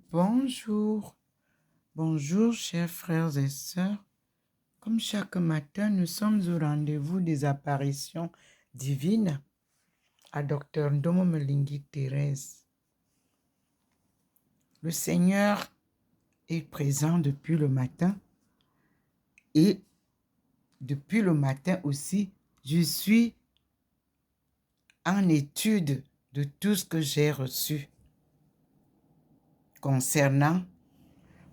Bonjour, bonjour chers frères et sœurs. Comme chaque matin, nous sommes au rendez-vous des apparitions divines à Dr Ndomo Mlingi Thérèse. Le Seigneur est présent depuis le matin et depuis le matin aussi, je suis en étude de tout ce que j'ai reçu concernant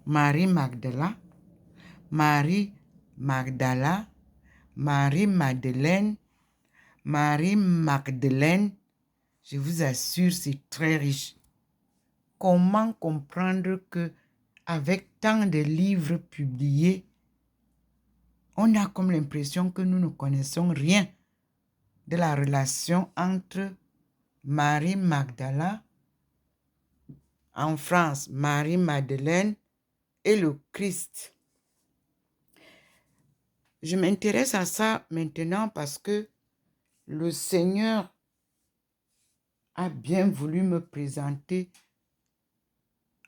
Marie Magdala, Marie Magdala, Marie-Madeleine, Marie-Magdeleine, je vous assure, c'est très riche. Comment comprendre que, avec tant de livres publiés, on a comme l'impression que nous ne connaissons rien de la relation entre Marie Magdala, en France, Marie-Madeleine et le Christ. Je m'intéresse à ça maintenant parce que le Seigneur a bien voulu me présenter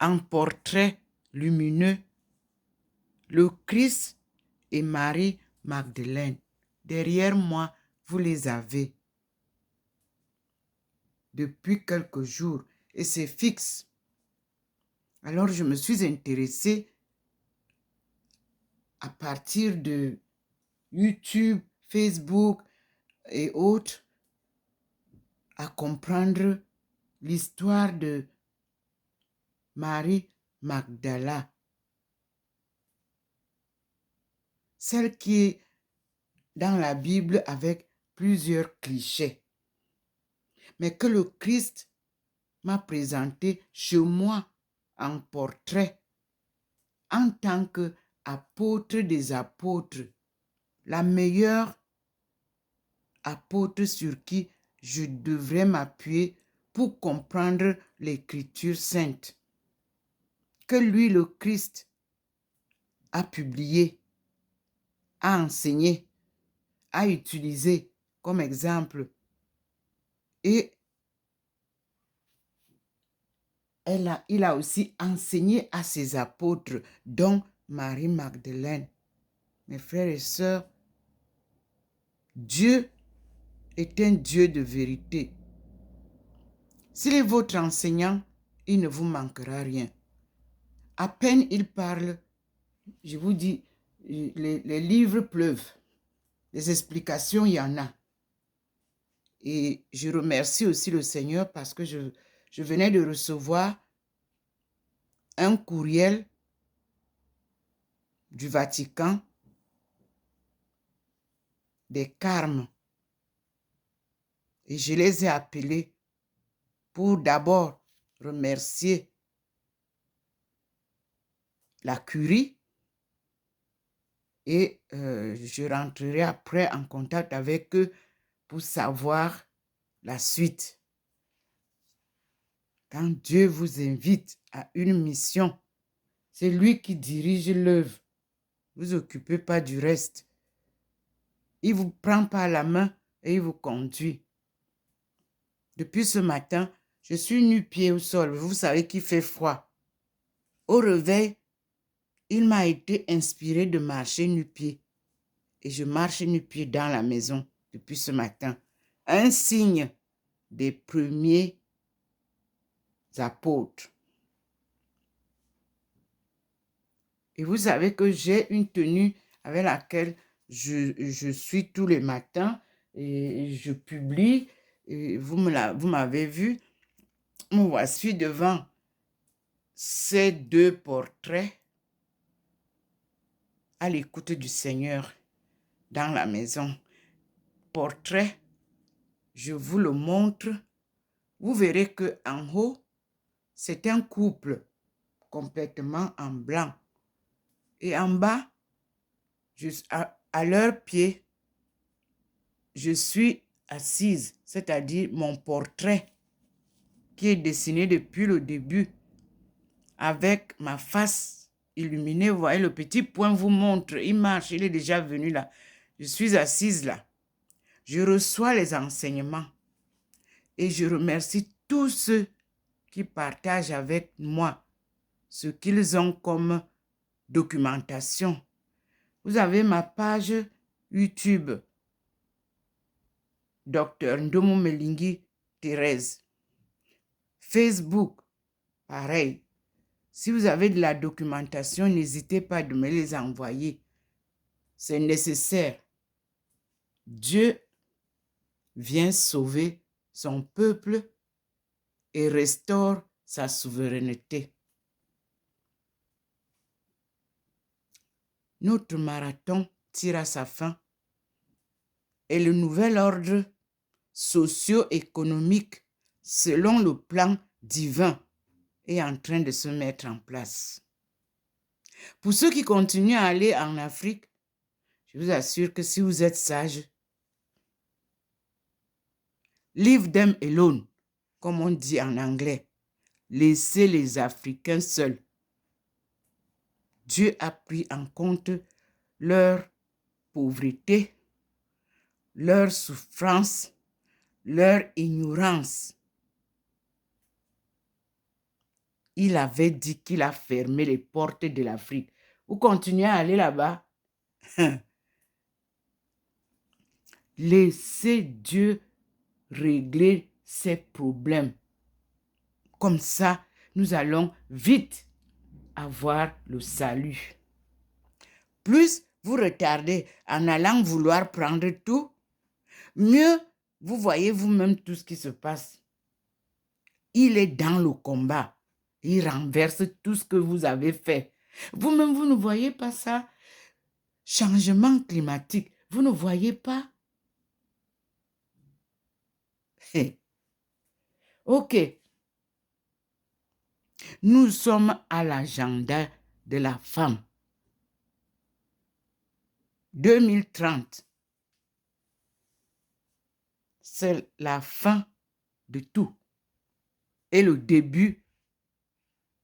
en portrait lumineux le Christ et Marie Magdeleine. Derrière moi, vous les avez depuis quelques jours et c'est fixe. Alors je me suis intéressée à partir de YouTube, Facebook et autres à comprendre l'histoire de Marie Magdala. Celle qui est dans la Bible avec plusieurs clichés, mais que le Christ m'a présenté chez moi en portrait en tant qu'apôtre des apôtres, la meilleure apôtre sur qui je devrais m'appuyer pour comprendre l'écriture sainte que lui, le Christ, a publié, a enseigné, a utilisé comme exemple. Et il a aussi enseigné à ses apôtres, dont Marie-Magdeleine. Mes frères et sœurs, Dieu est un Dieu de vérité. S'il est votre enseignant, il ne vous manquera rien. À peine il parle, je vous dis, les livres pleuvent. Les explications, il y en a. Et je remercie aussi le Seigneur parce que je venais de recevoir un courriel du Vatican des Carmes. Et je les ai appelés pour d'abord remercier la curie et je rentrerai après en contact avec eux pour savoir la suite. Quand Dieu vous invite à une mission, c'est lui qui dirige l'œuvre. Ne vous occupez pas du reste. Il vous prend par la main et il vous conduit. Depuis ce matin, je suis nu-pied au sol. Vous savez qu'il fait froid. Au réveil, il m'a été inspiré de marcher nu-pied. Et je marche nu-pied dans la maison depuis ce matin. Un signe des premiers apôtres. Et vous savez que j'ai une tenue avec laquelle je suis tous les matins et je publie. Et vous m'avez vu. Me voici devant ces deux portraits à l'écoute du Seigneur dans la maison. Portrait, je vous le montre. Vous verrez qu'en haut, c'est un couple complètement en blanc. Et en bas, à leurs pieds, je suis assise, c'est-à-dire mon portrait qui est dessiné depuis le début avec ma face illuminée. Vous voyez, le petit point vous montre, il marche, il est déjà venu là. Je suis assise là. Je reçois les enseignements et je remercie tous ceux qui partagent avec moi ce qu'ils ont comme documentation. Vous avez ma page YouTube, Dr Ndomo Melingi Thérèse. Facebook, pareil. Si vous avez de la documentation, n'hésitez pas de me les envoyer. C'est nécessaire. Dieu vient sauver son peuple et restaure sa souveraineté. Notre marathon tire à sa fin et le nouvel ordre socio-économique selon le plan divin est en train de se mettre en place. Pour ceux qui continuent à aller en Afrique, je vous assure que si vous êtes sage, leave them alone, comme on dit en anglais. Laissez les Africains seuls. Dieu a pris en compte leur pauvreté, leur souffrance, leur ignorance. Il avait dit qu'il a fermé les portes de l'Afrique. Vous continuez à aller là-bas. Laissez Dieu régler ses problèmes. Comme ça, nous allons vite avoir le salut. Plus vous retardez en allant vouloir prendre tout, mieux vous voyez vous-même tout ce qui se passe. Il est dans le combat. Il renverse tout ce que vous avez fait. Vous-même, vous ne voyez pas ça. Changement climatique, vous ne voyez pas. Hey. Ok. Nous sommes à l'agenda de la femme. 2030. C'est la fin de tout et le début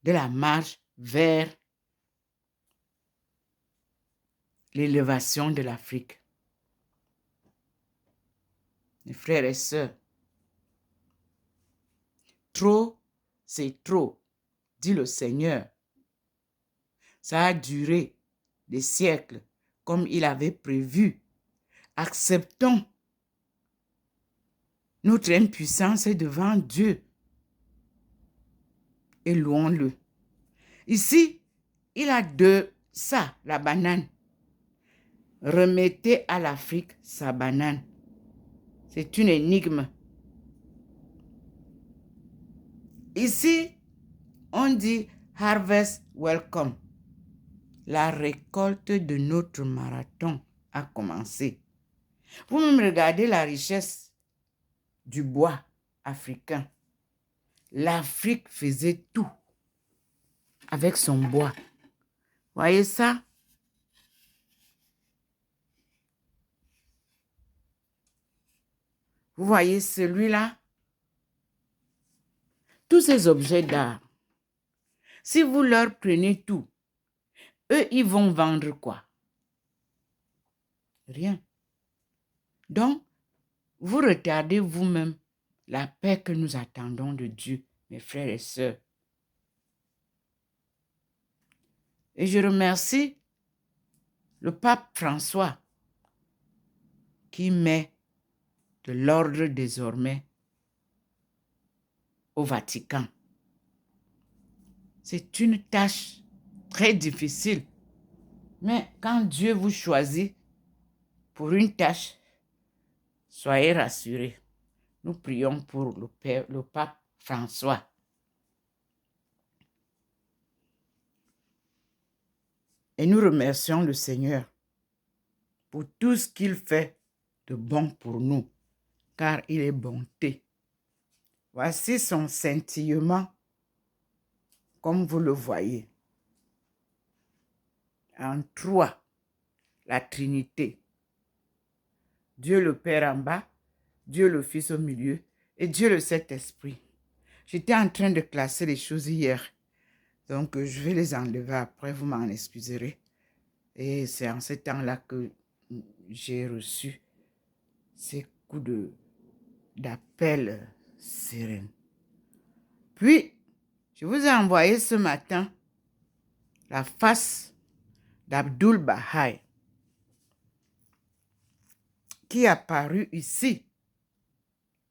de la marche vers l'élévation de l'Afrique. Mes frères et sœurs, trop, c'est trop, dit le Seigneur. Ça a duré des siècles comme il avait prévu. Acceptons notre impuissance devant Dieu et louons-le. Ici, il a ça, la banane. Remettez à l'Afrique sa banane. C'est une énigme. Ici, on dit harvest welcome. La récolte de notre marathon a commencé. Vous-même regardez la richesse du bois africain. L'Afrique faisait tout avec son bois. Voyez ça? Vous voyez celui-là? Tous ces objets d'art, si vous leur prenez tout, eux, ils vont vendre quoi? Rien. Donc, vous retardez vous-même la paix que nous attendons de Dieu, mes frères et sœurs. Et je remercie le pape François qui met de l'ordre désormais au Vatican. C'est une tâche très difficile. Mais quand Dieu vous choisit pour une tâche, soyez rassurés. Nous prions pour le pape François. Et nous remercions le Seigneur pour tout ce qu'il fait de bon pour nous, car il est bonté. Voici son scintillement, comme vous le voyez. En trois, la Trinité. Dieu le Père en bas, Dieu le Fils au milieu et Dieu le Saint-Esprit. J'étais en train de classer les choses hier, donc je vais les enlever après, vous m'en excuserez. Et c'est en ce temps-là que j'ai reçu ces coups d'appel sirène. Puis, je vous ai envoyé ce matin la face d'Abdul Baha qui est apparue ici.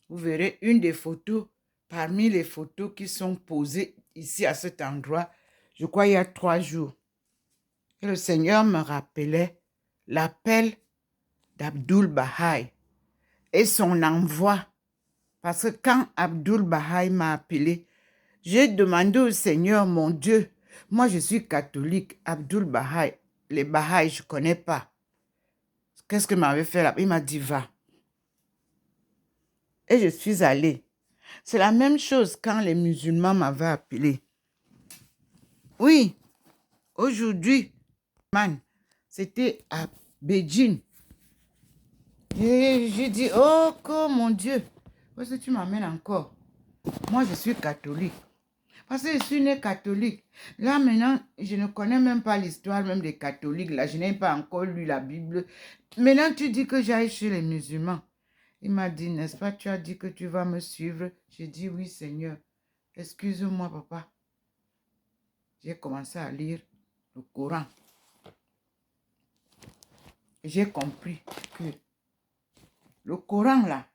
Vous verrez une des photos parmi les photos qui sont posées ici à cet endroit. Je crois il y a 3 jours. Et le Seigneur me rappelait l'appel d'Abdul Baha et son envoi. Parce que quand Abdul Baha m'a appelé, j'ai demandé au Seigneur, mon Dieu, moi je suis catholique, Abdul Baha, les Baha'i, je ne connais pas. Qu'est-ce que m'avait fait là? Il m'a dit, va. Et je suis allée. C'est la même chose quand les musulmans m'avaient appelé. Oui, aujourd'hui, c'était à Beijing. J'ai dit, oh, mon Dieu, où est-ce que tu m'amènes encore? Moi, je suis catholique. Parce que je suis né catholique. Là, maintenant, je ne connais même pas l'histoire même des catholiques. Là, je n'ai pas encore lu la Bible. Maintenant, tu dis que j'aille chez les musulmans. Il m'a dit, n'est-ce pas, tu as dit que tu vas me suivre. J'ai dit, oui, Seigneur. Excuse-moi, papa. J'ai commencé à lire le Coran. J'ai compris que le Coran, là,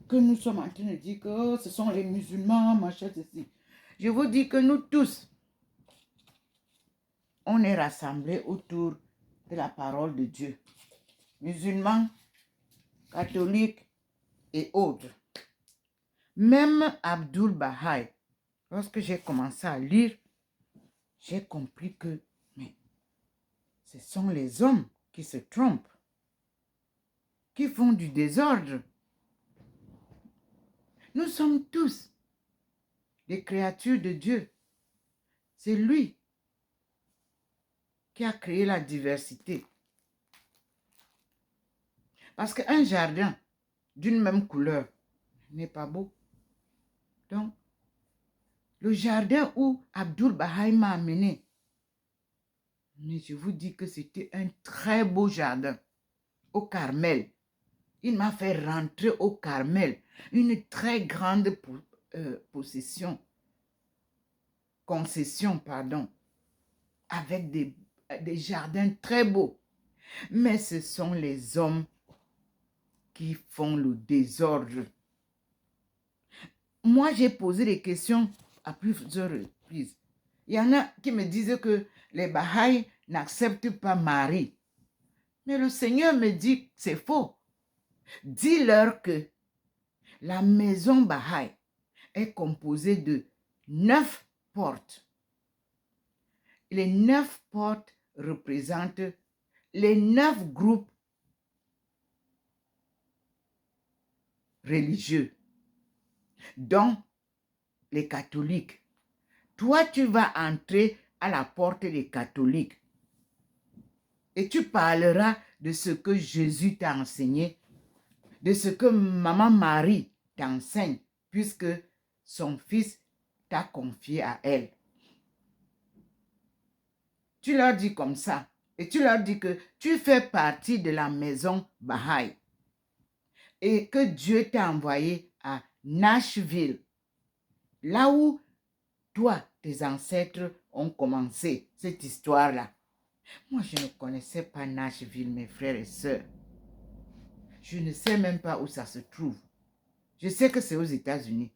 que nous sommes en train de dire que oh, ce sont les musulmans, machin, ceci. Je vous dis que nous tous, on est rassemblés autour de la parole de Dieu. Musulmans, catholiques et autres. Même Abdul Baha, lorsque j'ai commencé à lire, j'ai compris que mais, ce sont les hommes qui se trompent, qui font du désordre. Nous sommes tous des créatures de Dieu. C'est lui qui a créé la diversité. Parce qu'un jardin d'une même couleur n'est pas beau. Donc, le jardin où Abdul Baha m'a amené, mais je vous dis que c'était un très beau jardin au Carmel. Il m'a fait rentrer au Carmel, une très grande concession, avec des jardins très beaux. Mais ce sont les hommes qui font le désordre. Moi, j'ai posé des questions à plusieurs reprises. Il y en a qui me disaient que les Baha'i n'acceptent pas Marie. Mais le Seigneur me dit que c'est faux. Dis-leur que la maison Baha'i est composée de 9 portes. Les 9 portes représentent les 9 groupes religieux, dont les catholiques. Toi, tu vas entrer à la porte des catholiques et tu parleras de ce que Jésus t'a enseigné, de ce que maman Marie t'enseigne, puisque son fils t'a confié à elle. Tu leur dis comme ça, et tu leur dis que tu fais partie de la maison Baha'i et que Dieu t'a envoyé à Nashville, là où toi, tes ancêtres ont commencé cette histoire-là. Moi, je ne connaissais pas Nashville, mes frères et sœurs. Je ne sais même pas où ça se trouve. Je sais que c'est aux États-Unis.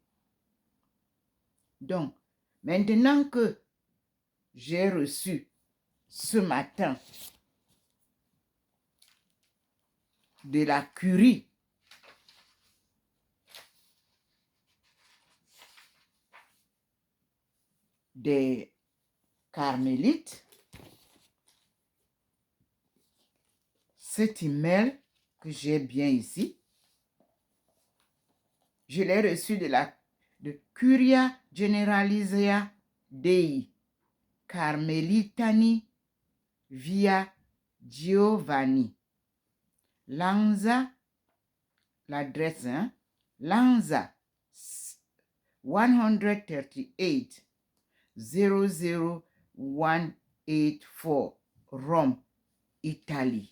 Donc, maintenant que j'ai reçu ce matin de la curie des carmélites, cet email que j'ai bien ici, je l'ai reçu de Curia Generalizia Dei Carmelitani via Giovanni. Lanza, l'adresse, Lanza 138 00184 Rome, Italie.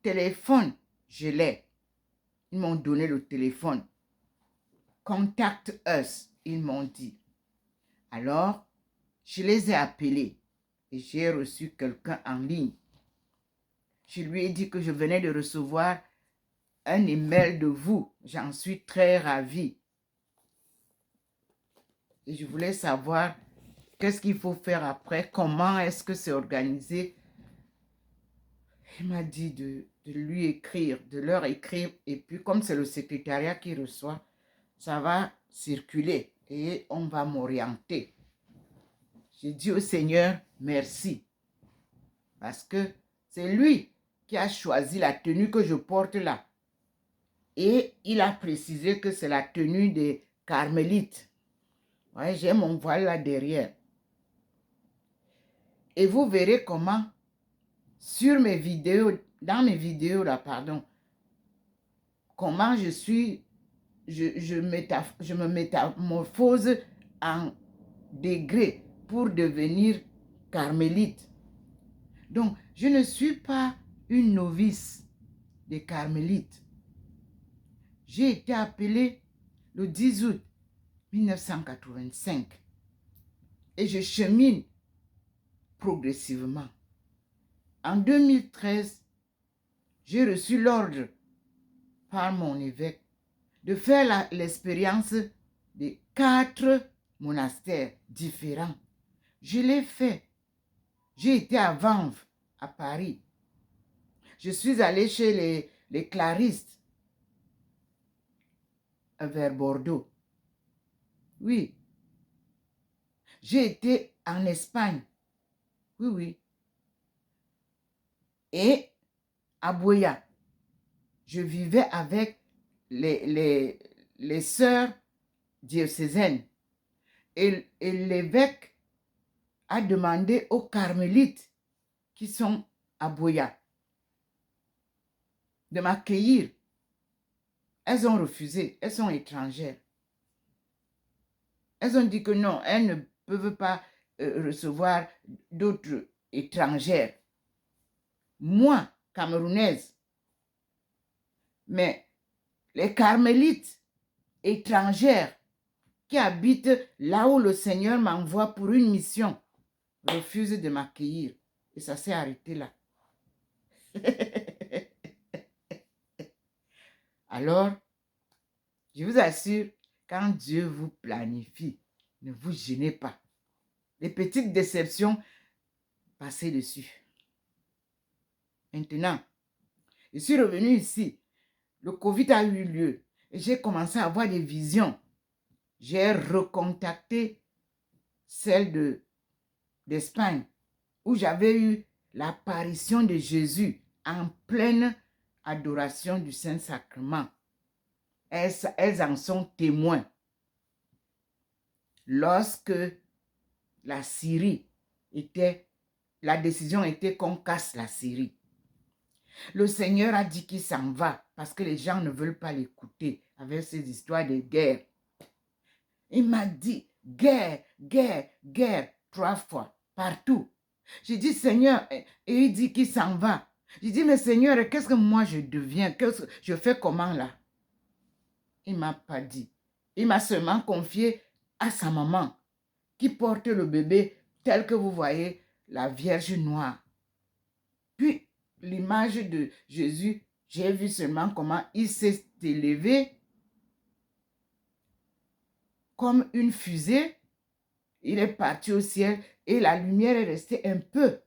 Téléphone, je l'ai. Ils m'ont donné le téléphone. Contact us, ils m'ont dit. Alors, Je les ai appelés et j'ai reçu quelqu'un en ligne. Je lui ai dit que je venais de recevoir un email de vous. J'en suis très ravie. Et je voulais savoir qu'est-ce qu'il faut faire après, comment est-ce que c'est organisé. Il m'a dit de lui écrire, de leur écrire. Et puis comme c'est le secrétariat qui reçoit, ça va circuler et on va m'orienter. J'ai dit au Seigneur, merci. Parce que c'est lui qui a choisi la tenue que je porte là. Et il a précisé que c'est la tenue des carmélites. Ouais, j'ai mon voile là derrière. Et vous verrez comment, sur mes vidéos, dans mes vidéos là, pardon, comment je me métamorphose en degrés pour devenir carmélite. Donc, je ne suis pas une novice des carmélites. J'ai été appelée le 10 août 1985 et je chemine progressivement. En 2013, j'ai reçu l'ordre par mon évêque de faire l'expérience de 4 monastères différents. Je l'ai fait. J'ai été à Vanves, à Paris. Je suis allée chez les claristes vers Bordeaux. Oui. J'ai été en Espagne. Oui, oui. Et à Boya, je vivais avec les sœurs diocésaines. Et l'évêque a demandé aux carmélites qui sont à Boya de m'accueillir. Elles ont refusé, elles sont étrangères. Elles ont dit que non, elles ne peuvent pas recevoir d'autres étrangères. Moi, camerounaise, mais les carmélites étrangères qui habitent là où le Seigneur m'envoie pour une mission refusent de m'accueillir. Et ça s'est arrêté là. Alors, je vous assure, quand Dieu vous planifie, ne vous gênez pas. Les petites déceptions, passez dessus. Maintenant, je suis revenue ici. Le Covid a eu lieu et j'ai commencé à avoir des visions. J'ai recontacté celle d'Espagne où j'avais eu l'apparition de Jésus en pleine adoration du Saint-Sacrement. Elles en sont témoins. Lorsque la Syrie la décision était qu'on casse la Syrie. Le Seigneur a dit qu'il s'en va parce que les gens ne veulent pas l'écouter avec ces histoires de guerre. Il m'a dit guerre, guerre, guerre 3 fois, partout. J'ai dit Seigneur, et il dit qu'il s'en va. J'ai dit mais Seigneur, qu'est-ce que moi je deviens? Je fais comment là? Il ne m'a pas dit. Il m'a seulement confié à sa maman qui porte le bébé tel que vous voyez la Vierge noire. Puis l'image de Jésus, j'ai vu seulement comment il s'est élevé comme une fusée. Il est parti au ciel et la lumière est restée un peu.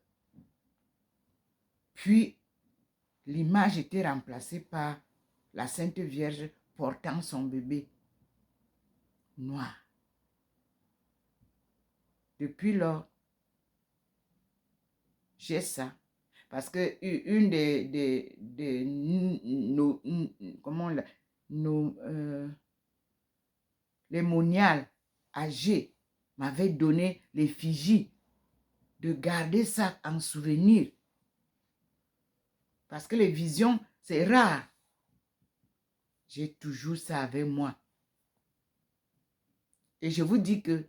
Puis l'image était remplacée par la Sainte Vierge portant son bébé noir. Depuis lors, j'ai ça. Parce que une les moniales âgées m'avaient donné l'effigie de garder ça en souvenir. Parce que les visions, c'est rare. J'ai toujours ça avec moi. Et je vous dis que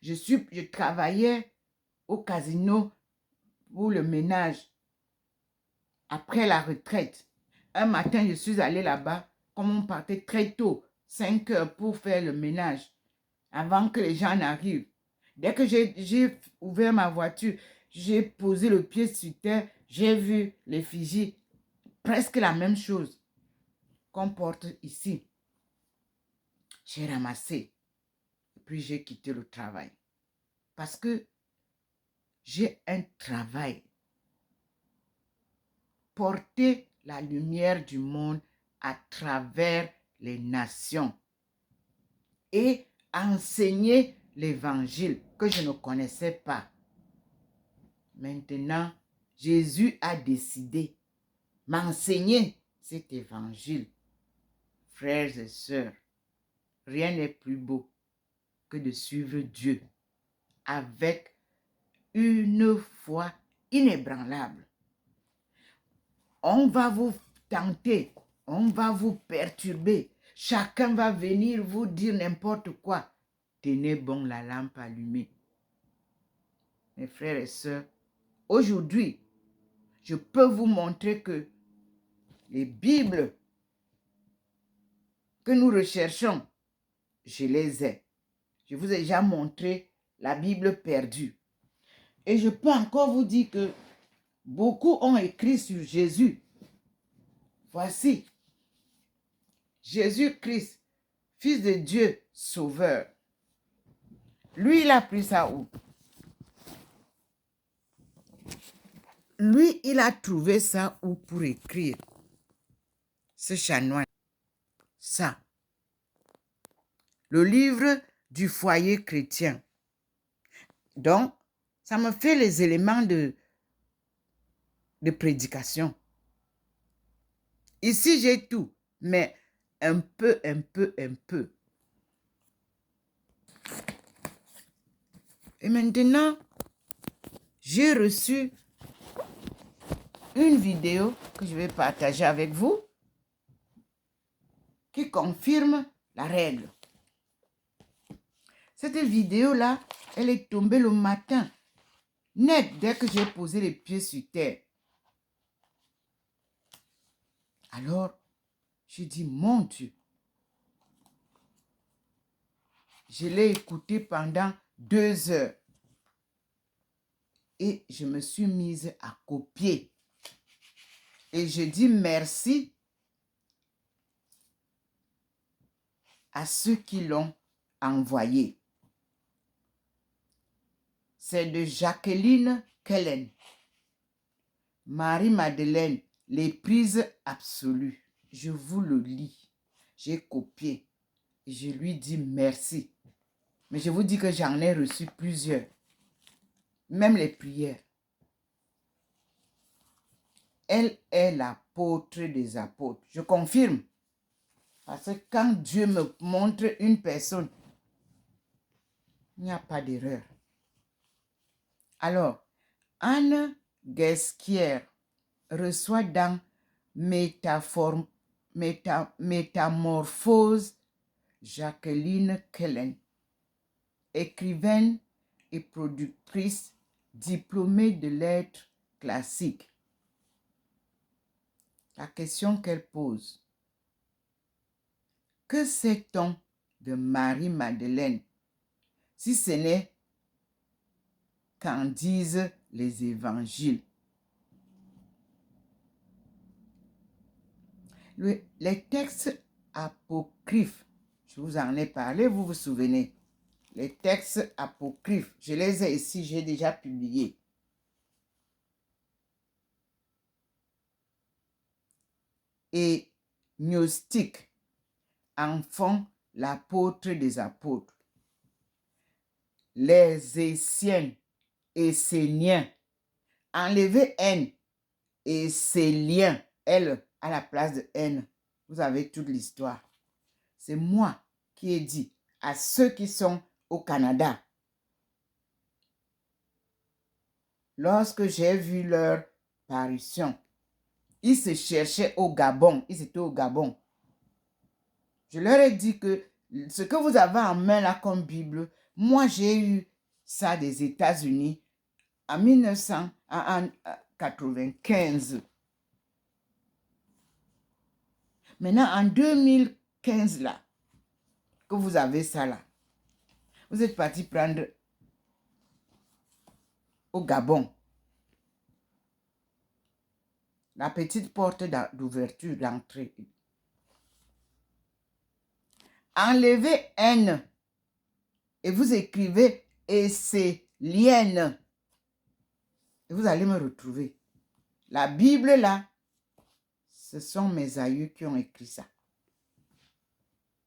je travaillais au casino pour le ménage. Après la retraite, un matin, je suis allée là-bas, comme on partait très tôt, 5 heures pour faire le ménage, avant que les gens n'arrivent. Dès que j'ai ouvert ma voiture, j'ai posé le pied sur terre, j'ai vu l'effigie, presque la même chose qu'on porte ici. J'ai ramassé, puis j'ai quitté le travail. Parce que j'ai un travail. Porter la lumière du monde à travers les nations et enseigner l'évangile que je ne connaissais pas. Maintenant, Jésus a décidé m'enseigner cet évangile. Frères et sœurs, rien n'est plus beau que de suivre Dieu avec une foi inébranlable. On va vous tenter, on va vous perturber. Chacun va venir vous dire n'importe quoi. Tenez bon la lampe allumée. Mes frères et sœurs, aujourd'hui, je peux vous montrer que les Bibles que nous recherchons, je les ai. Je vous ai déjà montré la Bible perdue. Et je peux encore vous dire que beaucoup ont écrit sur Jésus. Voici, Jésus-Christ, Fils de Dieu, Sauveur. Lui, il a pris ça où? Lui, il a trouvé ça où pour écrire? Ce chanoine. Ça. Le livre du foyer chrétien. Donc, ça me fait les éléments de prédication. Ici, j'ai tout, mais un peu. Et maintenant, j'ai reçu une vidéo que je vais partager avec vous qui confirme la règle. Cette vidéo-là, elle est tombée le matin, net, dès que j'ai posé les pieds sur terre. Alors, j'ai dit, mon Dieu, je l'ai écouté pendant 2 heures. Et je me suis mise à copier. Et je dis merci à ceux qui l'ont envoyé. C'est de Jacqueline Kellen. Marie-Madeleine, les prises absolues. Je vous le lis. J'ai copié. Et je lui dis merci. Mais je vous dis que j'en ai reçu plusieurs. Même les prières. Elle est l'apôtre des apôtres. Je confirme. Parce que quand Dieu me montre une personne, il n'y a pas d'erreur. Alors, Anne Guesquière reçoit dans Métamorphose Jacqueline Kellen, écrivaine et productrice diplômée de lettres classiques. La question qu'elle pose: que sait-on de Marie-Madeleine si ce n'est qu'en disent les évangiles? Les textes apocryphes, je vous en ai parlé, vous vous souvenez. Les textes apocryphes, je les ai ici, j'ai déjà publié. Et gnostique en font l'apôtre des apôtres. Les Esséniens, Esséniens, enlevez N, Essélien, L à la place de N. Vous avez toute l'histoire. C'est moi qui ai dit à ceux qui sont au Canada, lorsque j'ai vu leur parution, ils se cherchaient au Gabon, ils étaient au Gabon. Je leur ai dit que ce que vous avez en main là comme Bible, moi j'ai eu ça des États-Unis en 1995. Maintenant, en 2015 là, que vous avez ça là, vous êtes parti prendre au Gabon. La petite porte d'ouverture, d'entrée. Enlevez N et vous écrivez Esselienne. Et vous allez me retrouver. La Bible là, ce sont mes aïeux qui ont écrit ça.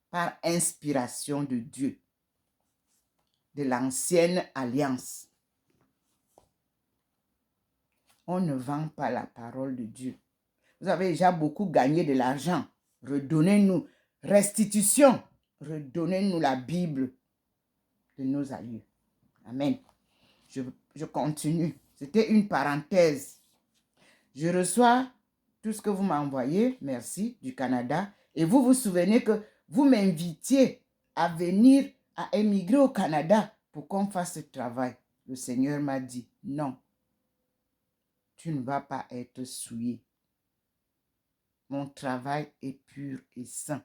Par inspiration de Dieu. De l'ancienne alliance. On ne vend pas la parole de Dieu. Vous avez déjà beaucoup gagné de l'argent. Redonnez-nous. Restitution. Redonnez-nous la Bible de nos aïeux. Amen. Je continue. C'était une parenthèse. Je reçois tout ce que vous m'envoyez. Merci, du Canada. Et vous vous souvenez que vous m'invitiez à venir, à émigrer au Canada pour qu'on fasse ce travail. Le Seigneur m'a dit, non, tu ne vas pas être souillé. Mon travail est pur et saint.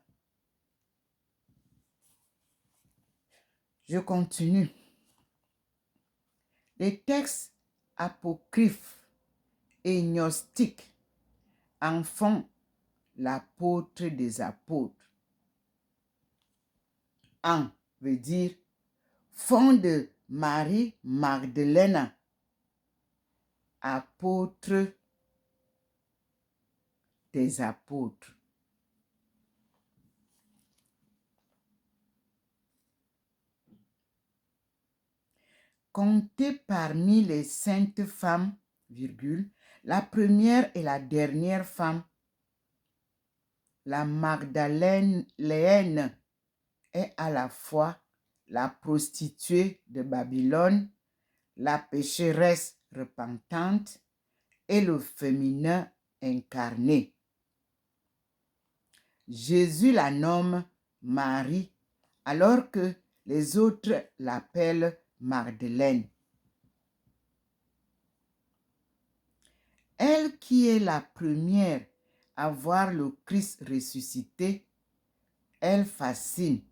Je continue. Les textes apocryphes et gnostiques en font l'apôtre des apôtres. En veut dire font de Marie Magdalene apôtre des apôtres. Comptez parmi les saintes femmes, virgule, la première et la dernière femme, la Magdalène est à la fois la prostituée de Babylone, la pécheresse repentante et le féminin incarné. Jésus la nomme Marie, alors que les autres l'appellent Magdalène. Elle qui est la première à voir le Christ ressuscité, elle fascine,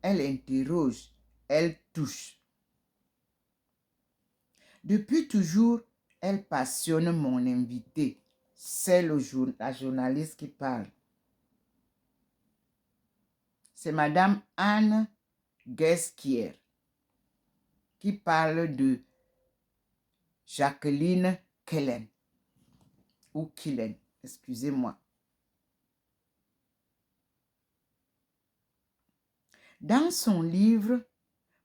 elle interroge, elle touche. Depuis toujours, elle passionne mon invité. C'est la journaliste qui parle. C'est Madame Anne Guesquière qui parle de Jacqueline Kellen. Ou Killen, excusez-moi. Dans son livre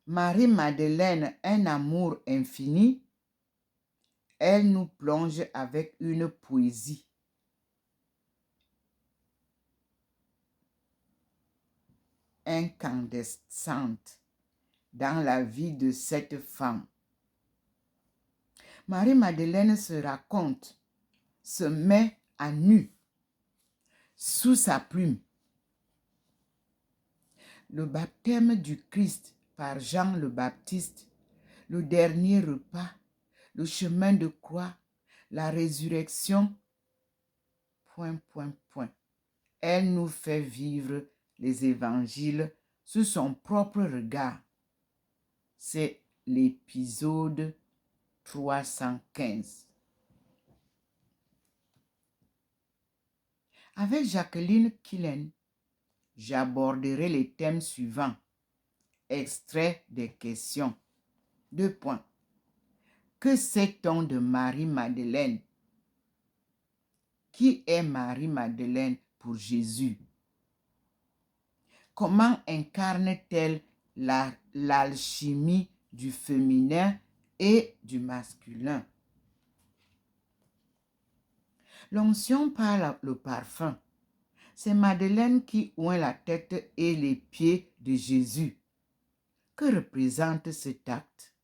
Marie-Madeleine, un amour infini, elle nous plonge avec une poésie. Incandescente dans la vie de cette femme. Marie-Madeleine se raconte, se met à nu, sous sa plume. Le baptême du Christ par Jean le Baptiste, le dernier repas, le chemin de croix, la résurrection, ... Elle nous fait vivre les évangiles sous son propre regard. C'est l'épisode 315. Avec Jacqueline Killen, j'aborderai les thèmes suivants. Extrait des questions. 2 points. Que sait-on de Marie-Madeleine? Qui est Marie-Madeleine pour Jésus? Comment incarne-t-elle l'alchimie du féminin et du masculin? L'onction par le parfum. C'est Madeleine qui oint la tête et les pieds de Jésus. Que représente cet acte?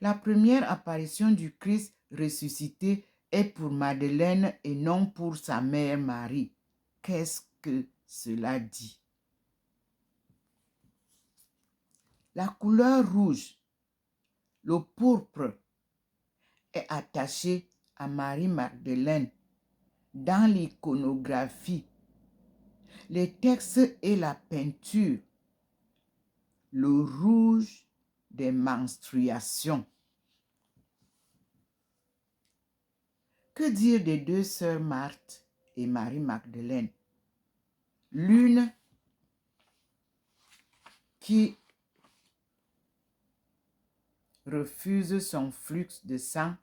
La première apparition du Christ ressuscité est pour Madeleine et non pour sa mère Marie. Qu'est-ce que cela dit? La couleur rouge, le pourpre, est attaché à Marie-Madeleine dans l'iconographie, les textes et la peinture. Le rouge des menstruations. Que dire des deux sœurs Marthe et Marie-Magdeleine? L'une qui refuse son flux de sang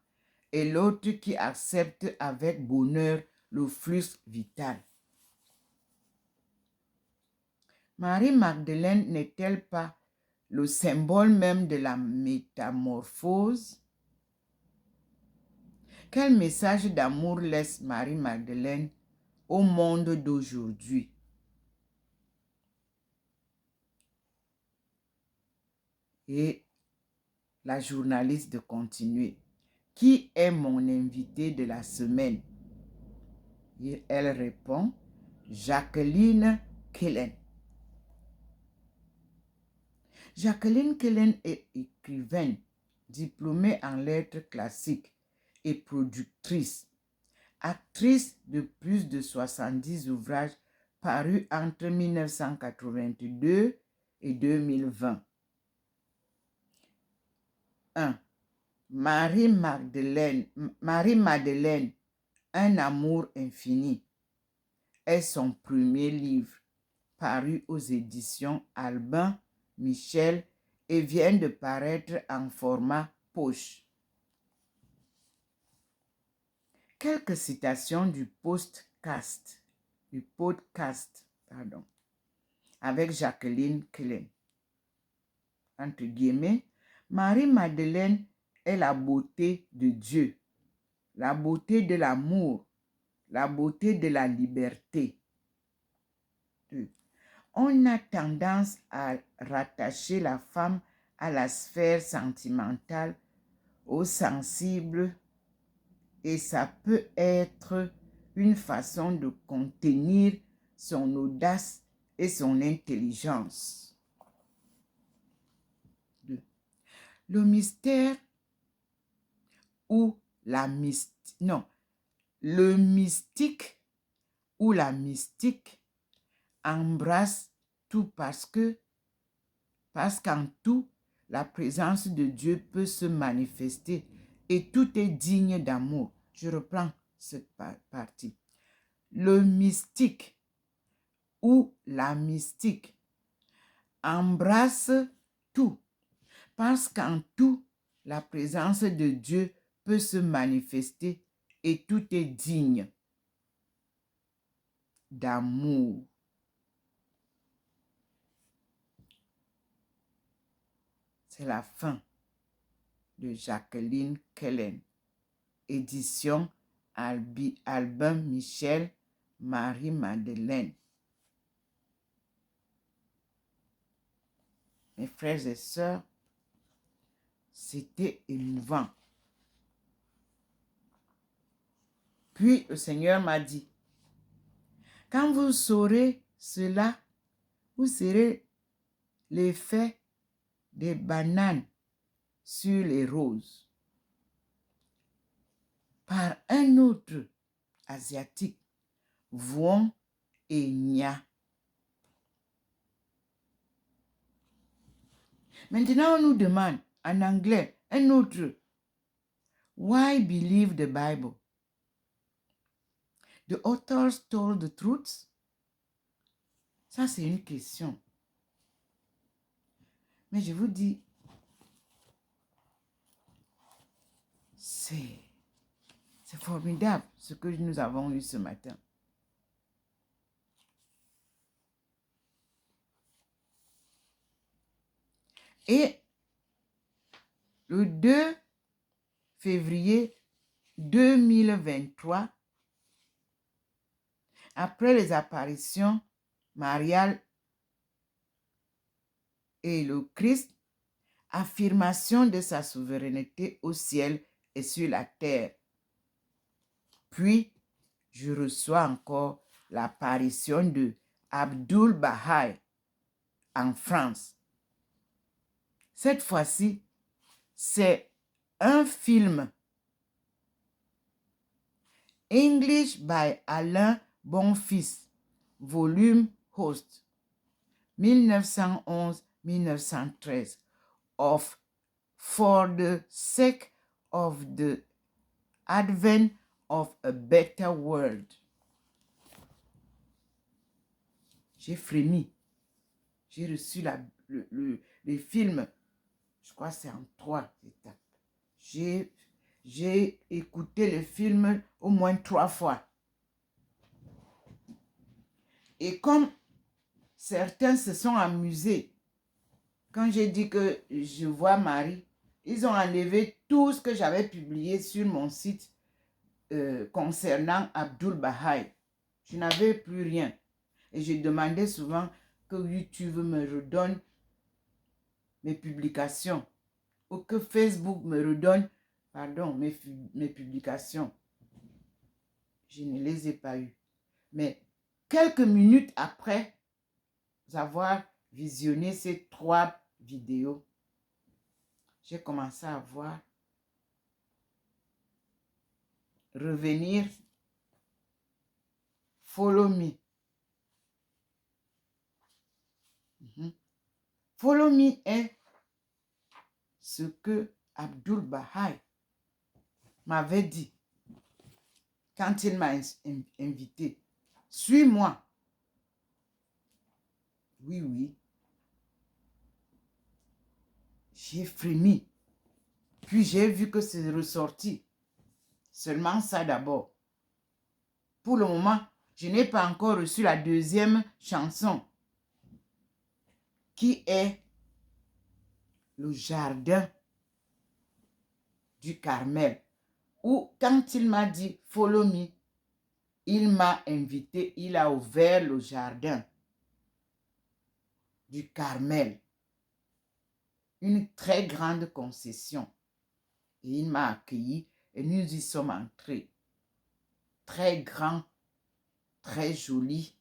et l'autre qui accepte avec bonheur le flux vital. Marie-Magdeleine n'est-elle pas le symbole même de la métamorphose? Quel message d'amour laisse Marie-Magdeleine au monde d'aujourd'hui? Et la journaliste de continuer. Qui est mon invité de la semaine? Et elle répond, Jacqueline Kellen. Jacqueline Kellen est écrivaine, diplômée en lettres classiques et productrice, actrice de plus de 70 ouvrages parus entre 1982 et 2020. 1. Marie-Madeleine, Un amour infini est son premier livre, paru aux éditions Albin Michel et vient de paraître en format poche. Quelques citations du podcast, avec Jacqueline Kellen. Entre guillemets, Marie-Madeleine est la beauté de Dieu, la beauté de l'amour, la beauté de la liberté. 2. On a tendance à rattacher la femme à la sphère sentimentale, au sensible, et ça peut être une façon de contenir son audace et son intelligence. 2. Le mystère ou la mystique, non, le mystique ou la mystique embrasse tout parce qu'en tout, la présence de Dieu peut se manifester et tout est digne d'amour. Je reprends cette partie. Le mystique ou la mystique embrasse tout parce qu'en tout, la présence de Dieu peut se manifester et tout est digne d'amour. C'est la fin de Jacqueline Kellen. Édition Albin Michel, Marie-Madeleine. Mes frères et sœurs, c'était émouvant. Puis le Seigneur m'a dit, quand vous saurez cela, vous serez l'effet des bananes sur les roses. Par un autre asiatique, Vuong et Nya. Maintenant, on nous demande en anglais un autre. Why believe the Bible? The authors told the truth? Ça, c'est une question. Mais je vous dis, c'est formidable ce que nous avons eu ce matin. Et le 2 février 2023, après les apparitions mariales et le Christ, affirmation de sa souveraineté au ciel et sur la terre. Puis, je reçois encore l'apparition de Abdul Baha'i en France. Cette fois-ci, c'est un film. English by Alain Bonfils, volume Host, 1911-1913, of for the sake of the advent of a better world. J'ai frémi. J'ai reçu le film, je crois que c'est en 3 étapes. J'ai écouté le film au moins 3 fois. Et comme certains se sont amusés, quand j'ai dit que je vois Marie, ils ont enlevé tout ce que j'avais publié sur mon site concernant Abdul Baha'i. Je n'avais plus rien. Et je demandais souvent que YouTube me redonne mes publications ou que Facebook me redonne, pardon, mes publications. Je ne les ai pas eues. Mais quelques minutes après avoir visionné ces 3 vidéos, j'ai commencé à voir revenir Follow Me. Follow Me est ce que Abdul Baha'i m'avait dit quand il m'a invité. Suis-moi. Oui, oui. J'ai frémi. Puis j'ai vu que c'est ressorti. Seulement ça d'abord. Pour le moment, je n'ai pas encore reçu la 2e chanson, qui est le jardin du Carmel. Où quand il m'a dit « Follow me », il m'a invité, il a ouvert le jardin du Carmel. Une très grande concession. Et il m'a accueilli et nous y sommes entrés. Très grand, très joli.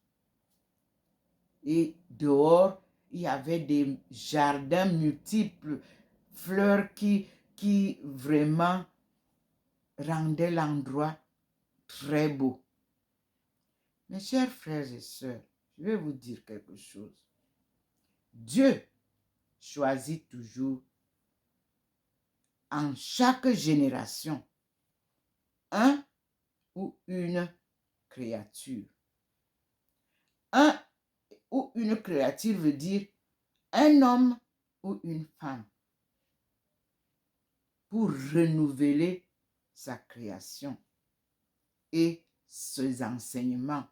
Et dehors, il y avait des jardins multiples, fleurs qui vraiment rendaient l'endroit très beau. Mes chers frères et sœurs, je vais vous dire quelque chose. Dieu choisit toujours en chaque génération un ou une créature. Un ou une créature veut dire un homme ou une femme pour renouveler sa création et ses enseignements.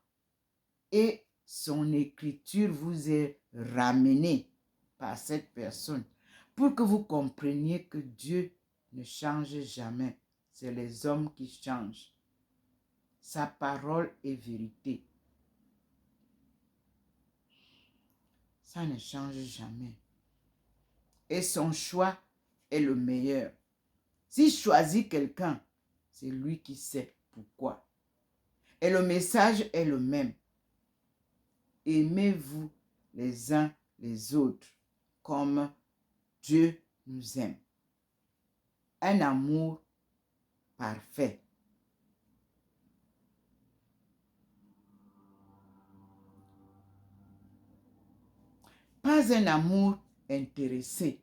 Et son écriture vous est ramenée par cette personne pour que vous compreniez que Dieu ne change jamais. C'est les hommes qui changent. Sa parole est vérité. Ça ne change jamais. Et son choix est le meilleur. S'il choisit quelqu'un, c'est lui qui sait pourquoi. Et le message est le même. Aimez-vous les uns les autres comme Dieu nous aime. Un amour parfait. Pas un amour intéressé.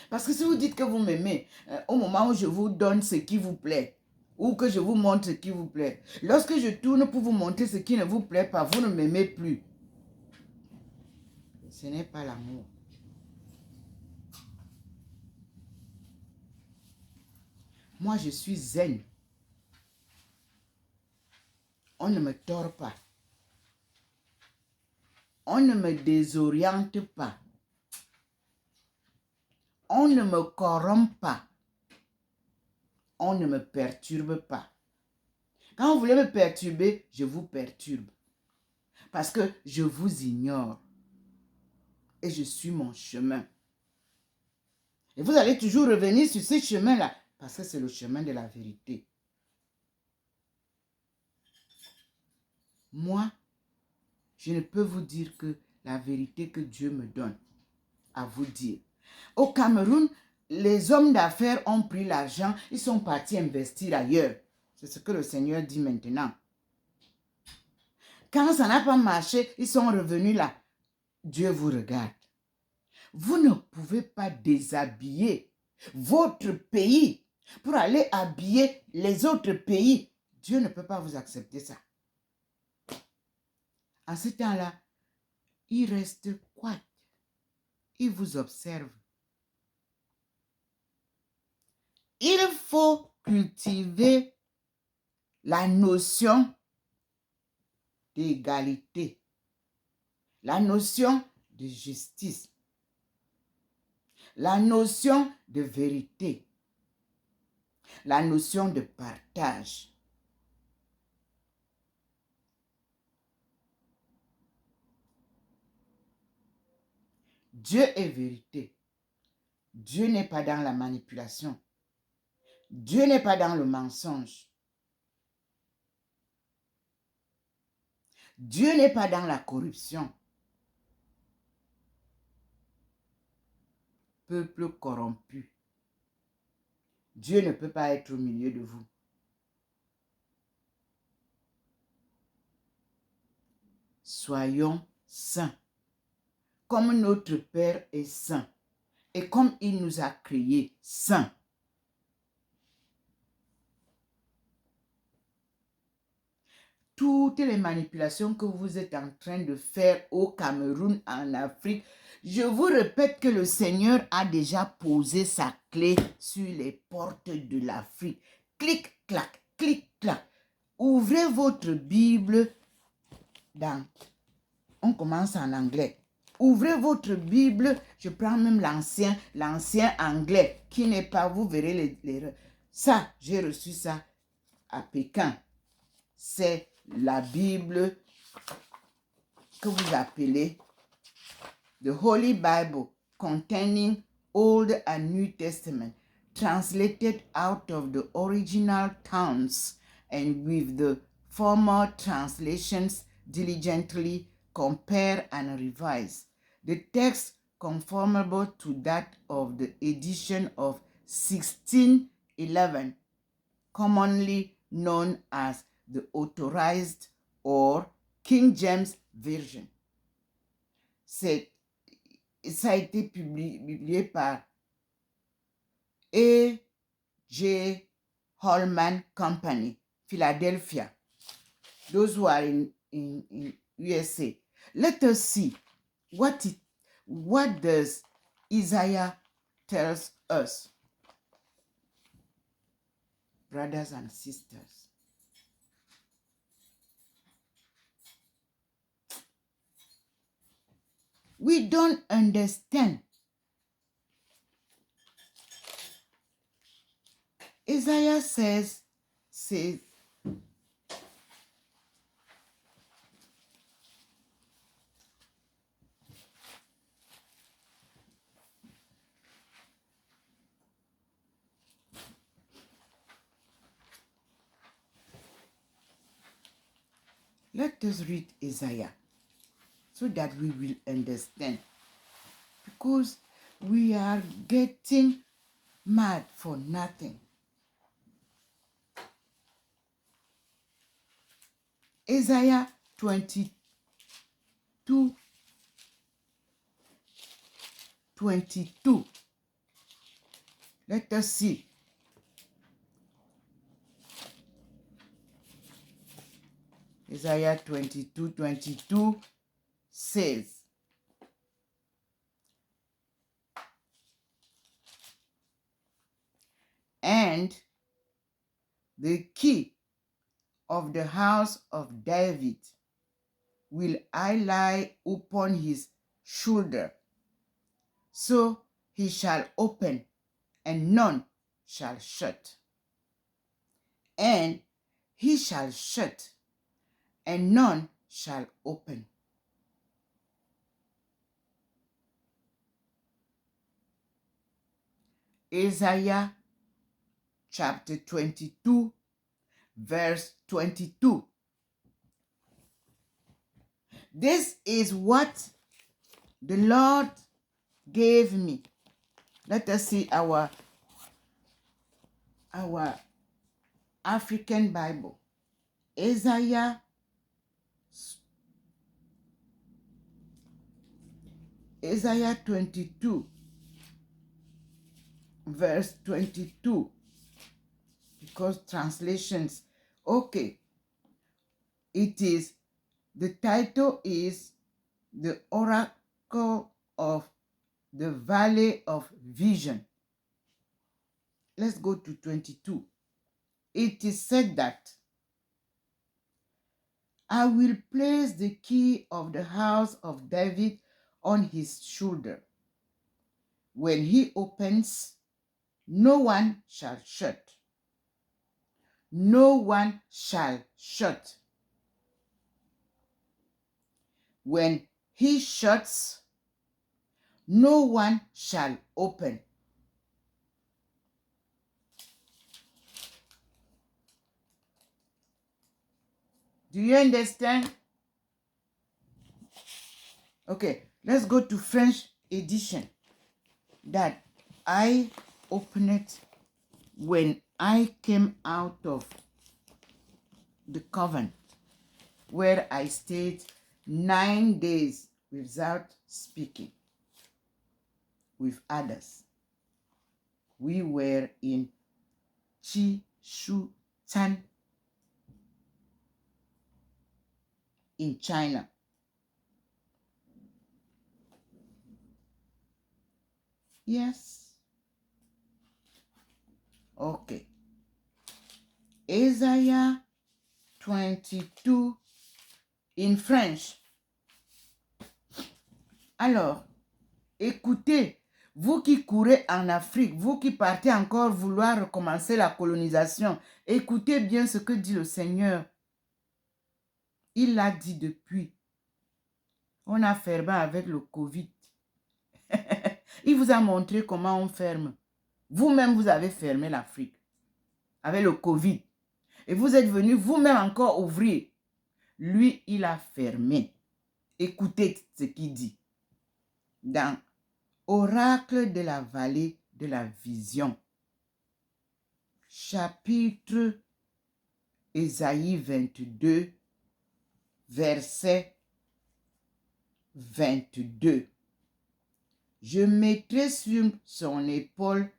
Parce que si vous dites que vous m'aimez, au moment où je vous donne ce qui vous plaît, ou que je vous montre ce qui vous plaît, lorsque je tourne pour vous montrer ce qui ne vous plaît pas, vous ne m'aimez plus. Ce n'est pas l'amour. Moi, je suis zen. On ne me tord pas. On ne me désoriente pas. On ne me corrompt pas. On ne me perturbe pas. Quand vous voulez me perturber, je vous perturbe. Parce que je vous ignore. Et je suis mon chemin. Et vous allez toujours revenir sur ce chemin-là. Parce que c'est le chemin de la vérité. Moi, je ne peux vous dire que la vérité que Dieu me donne à vous dire. Au Cameroun, les hommes d'affaires ont pris l'argent, ils sont partis investir ailleurs. C'est ce que le Seigneur dit maintenant. Quand ça n'a pas marché, ils sont revenus là. Dieu vous regarde. Vous ne pouvez pas déshabiller votre pays pour aller habiller les autres pays. Dieu ne peut pas vous accepter ça. En ce temps-là, il reste quoi? Il vous observe. Il faut cultiver la notion d'égalité, la notion de justice, la notion de vérité, la notion de partage. Dieu est vérité. Dieu n'est pas dans la manipulation. Dieu n'est pas dans le mensonge. Dieu n'est pas dans la corruption. Peuple corrompu. Dieu ne peut pas être au milieu de vous. Soyons saints, comme notre Père est saint et comme il nous a créés saints. Toutes les manipulations que vous êtes en train de faire au Cameroun, en Afrique, je vous répète que le Seigneur a déjà posé sa clé sur les portes de l'Afrique. Clic, clac, clic, clac. Ouvrez votre Bible dans... On commence en anglais. Ouvrez votre Bible, je prends même l'ancien anglais, qui n'est pas, vous verrez les... Ça, j'ai reçu ça à Pékin. C'est la Bible que vous appelez the Holy Bible, containing Old and New Testament, translated out of the original tongues and with the former translations diligently compare and revise. The text conformable to that of the edition of 1611, commonly known as the Authorized or King James Version. Ça a été publié par A.J. Holman Company, Philadelphia. Those who are in USA. Let us see what does Isaiah tells us, brothers and sisters. We don't understand. Isaiah says, let us read Isaiah so that we will understand. Because we are getting mad for nothing. Isaiah 22. Let us see. Isaiah 22 says, and the key of the house of David will I lie upon his shoulder. So he shall open, and none shall shut. And he shall shut, and none shall open. Isaiah chapter 22, verse 22. This is what the Lord gave me. Let us see our African Bible. Isaiah Isaiah 22, verse 22, because translations, okay, the title is The Oracle of the Valley of Vision. Let's go to 22. It is said that I will place the key of the house of David on his shoulder. When he opens, no one shall shut. No one shall shut. When he shuts, no one shall open. Do you understand? Okay, let's go to French edition. That I opened it when I came out of the convent, where I stayed 9 days without speaking with others. We were in Chishutan in China. Yes. Okay. Isaiah 22 in French. Alors, écoutez, vous qui courez en Afrique, vous qui partez encore vouloir recommencer la colonisation, écoutez bien ce que dit le Seigneur. Il l'a dit depuis. On a fermé avec le Covid. Il vous a montré comment on ferme. Vous-même, vous avez fermé l'Afrique avec le Covid. Et vous êtes venu vous-même encore ouvrir. Lui, il a fermé. Écoutez ce qu'il dit. Dans Oracle de la vallée de la vision. Chapitre Ésaïe 22, verset 22. Je mettrai sur son épaule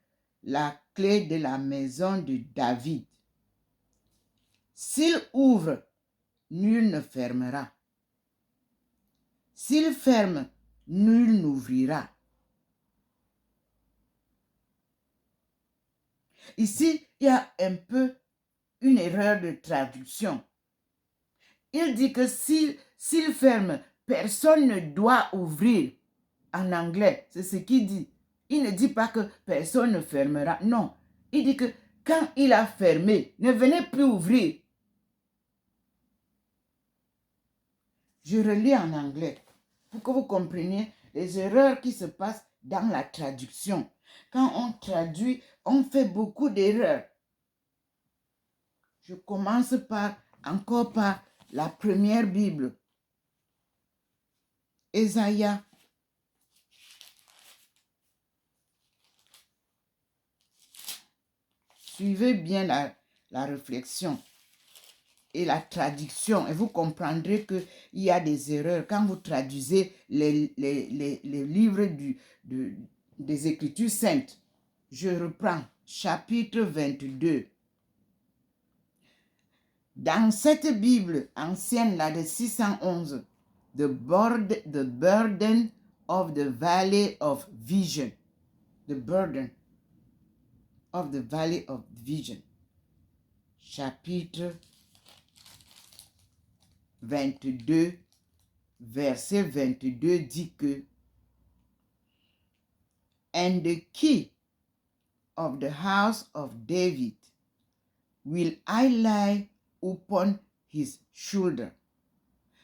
la clé de la maison de David. S'il ouvre, nul ne fermera. S'il ferme, nul n'ouvrira. Ici, il y a un peu une erreur de traduction. Il dit que s'il ferme, personne ne doit ouvrir. En anglais, c'est ce qu'il dit. Il ne dit pas que personne ne fermera. Non, il dit que quand il a fermé, ne venez plus ouvrir. Je relis en anglais pour que vous compreniez les erreurs qui se passent dans la traduction. Quand on traduit, on fait beaucoup d'erreurs. Je commence encore par la première Bible. Ésaïe. Suivez bien la réflexion et la traduction et vous comprendrez qu'il y a des erreurs. Quand vous traduisez les livres des Écritures saintes, je reprends chapitre 22. Dans cette Bible ancienne, là de 611, the burden of the valley of vision. The burden of the valley of vision. Chapitre 22, verset 22 dit que And the key of the house of David will I lay upon his shoulder.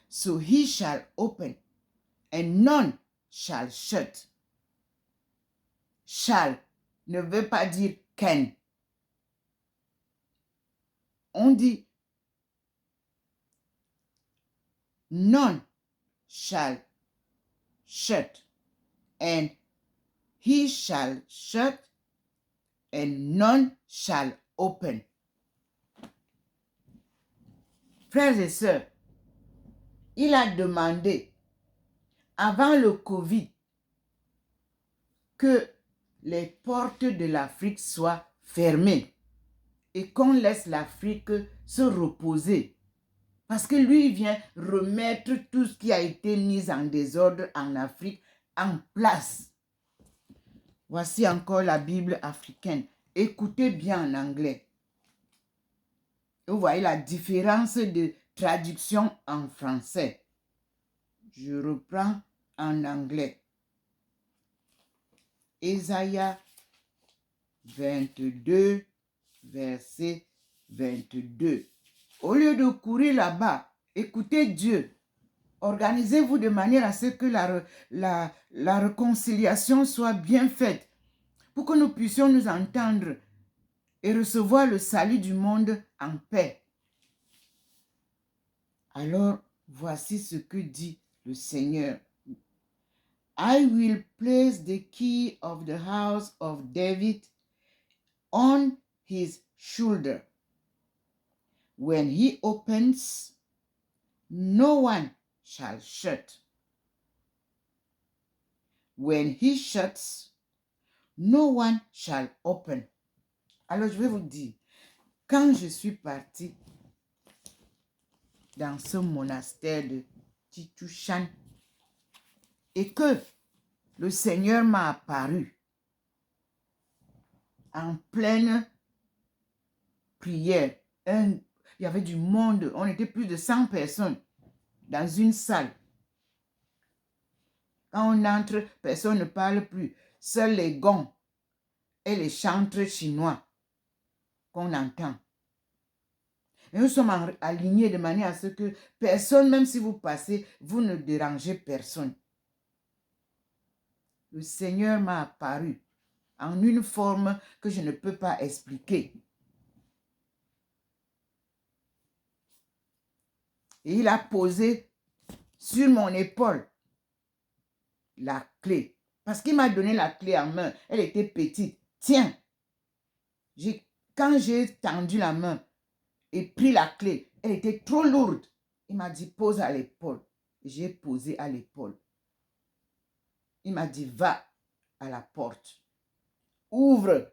So he shall open, and none shall shut. Shall ne veut pas dire can. On dit none shall shut, and he shall shut, and none shall open. Frères et sœurs, il a demandé, avant le Covid, que les portes de l'Afrique soient fermées et qu'on laisse l'Afrique se reposer. Parce que lui vient remettre tout ce qui a été mis en désordre en Afrique en place. Voici encore la Bible africaine. Écoutez bien en anglais. Vous voyez la différence de traduction en français. Je reprends en anglais. Ésaïe 22, verset 22. Au lieu de courir là-bas, écoutez Dieu. Organisez-vous de manière à ce que la réconciliation soit bien faite pour que nous puissions nous entendre et recevoir le salut du monde en paix. Alors, voici ce que dit le Seigneur. I will place the key of the house of David on his shoulder. When he opens, no one shall shut. When he shuts, no one shall open. Alors, je vais vous dire, quand je suis partie dans ce monastère de Titushan et que le Seigneur m'a apparu en pleine prière, il y avait du monde, on était plus de 100 personnes dans une salle. Quand on entre, personne ne parle plus. Seuls les gongs et les chantres chinois qu'on entend. Et nous sommes alignés de manière à ce que personne, même si vous passez, vous ne dérangez personne. Le Seigneur m'a apparu en une forme que je ne peux pas expliquer. Et il a posé sur mon épaule la clé. Parce qu'il m'a donné la clé en main. Elle était petite. Tiens. Quand j'ai tendu la main et pris la clé, elle était trop lourde. Il m'a dit, pose à l'épaule. J'ai posé à l'épaule. Il m'a dit, va à la porte. Ouvre.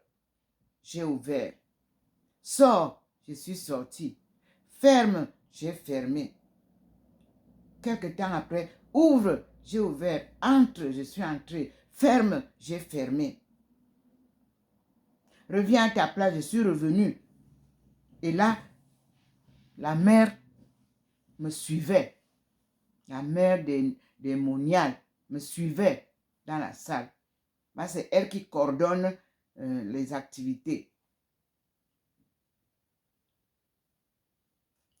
J'ai ouvert. Sors. Je suis sorti. Ferme. J'ai fermé. Quelque temps après, ouvre. J'ai ouvert. Entre. Je suis entré. Ferme. J'ai fermé. Reviens à ta place. Je suis revenu. Et là, la mère me suivait. La mère des moniales me suivait dans la salle. C'est elle qui coordonne les activités.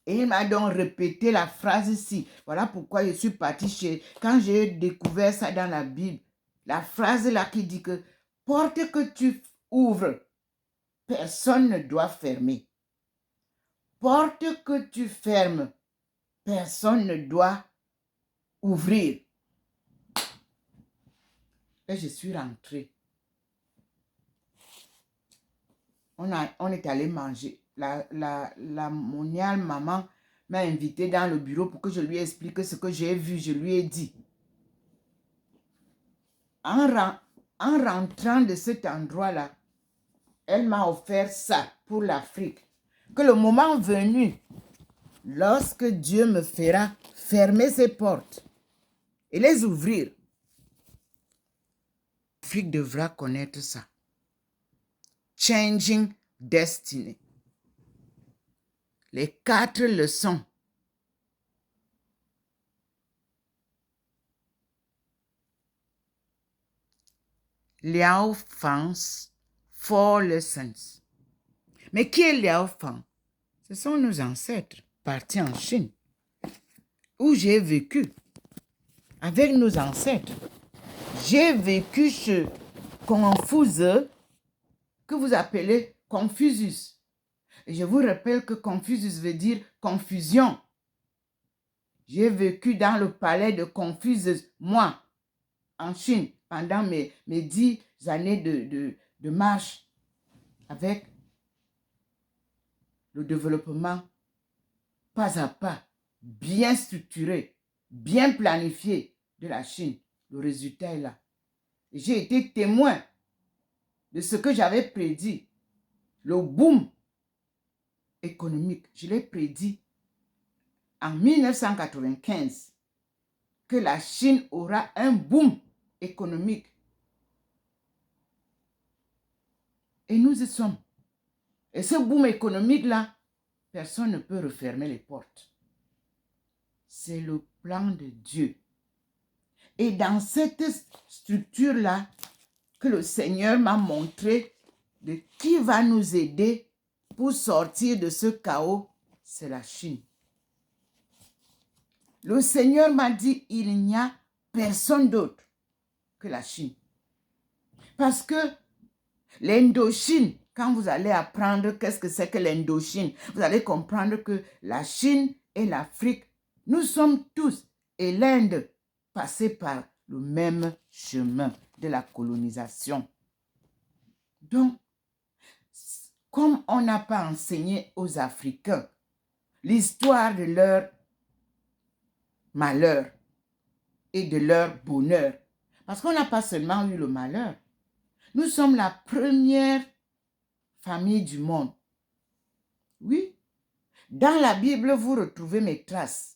Et il m'a donc répété la phrase ici. Voilà pourquoi je suis partie quand j'ai découvert ça dans la Bible. La phrase là qui dit que porte que tu ouvres, personne ne doit fermer. Porte que tu fermes, personne ne doit ouvrir. Et je suis rentrée. On est allé manger. La moniale maman m'a invité dans le bureau pour que je lui explique ce que j'ai vu. Je lui ai dit. En rentrant de cet endroit-là, elle m'a offert ça pour l'Afrique. Que le moment venu, lorsque Dieu me fera fermer ses portes et les ouvrir, l'Afrique devra connaître ça. Changing Destiny. Les 4 leçons. Liao Fan's 4 Lessons. Mais qui est Liao Fan? Ce sont nos ancêtres partis en Chine, où j'ai vécu avec nos ancêtres. J'ai vécu chez Confucius, que vous appelez Confucius. Et je vous rappelle que Confucius veut dire confusion. J'ai vécu dans le palais de Confucius, moi, en Chine, pendant mes 10 années de marche avec le développement pas à pas, bien structuré, bien planifié de la Chine. Le résultat est là. J'ai été témoin de ce que j'avais prédit. Le boom économique, je l'ai prédit en 1995 que la Chine aura un boom économique. Et nous y sommes. Et ce boom économique-là, personne ne peut refermer les portes. C'est le plan de Dieu. Et dans cette structure-là, que le Seigneur m'a montré de qui va nous aider pour sortir de ce chaos, c'est la Chine. Le Seigneur m'a dit, il n'y a personne d'autre que la Chine. Parce que l'Indochine, quand vous allez apprendre qu'est-ce que c'est que l'Indochine, vous allez comprendre que la Chine et l'Afrique, nous sommes tous, et l'Inde, passés par le même chemin de la colonisation. Donc, comme on n'a pas enseigné aux Africains l'histoire de leur malheur et de leur bonheur, parce qu'on n'a pas seulement eu le malheur, nous sommes la première famille du monde. Oui, dans la Bible, vous retrouvez mes traces.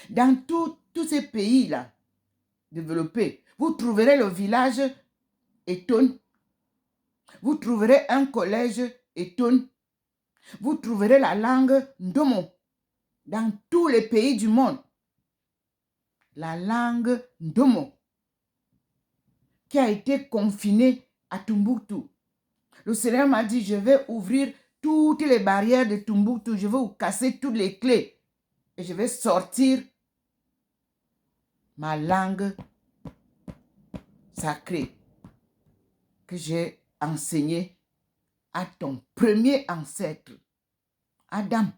Dans tous ces pays-là développés, vous trouverez le village Eton. Vous trouverez un collège Eton. Vous trouverez la langue Ndomo. Dans tous les pays du monde. La langue Ndomo qui a été confinée à Tombouctou. Le Seigneur m'a dit, je vais ouvrir toutes les barrières de Tombouctou. Je vais vous casser toutes les clés. Et je vais sortir ma langue sacrée que j'ai enseignée à ton premier ancêtre, Adam,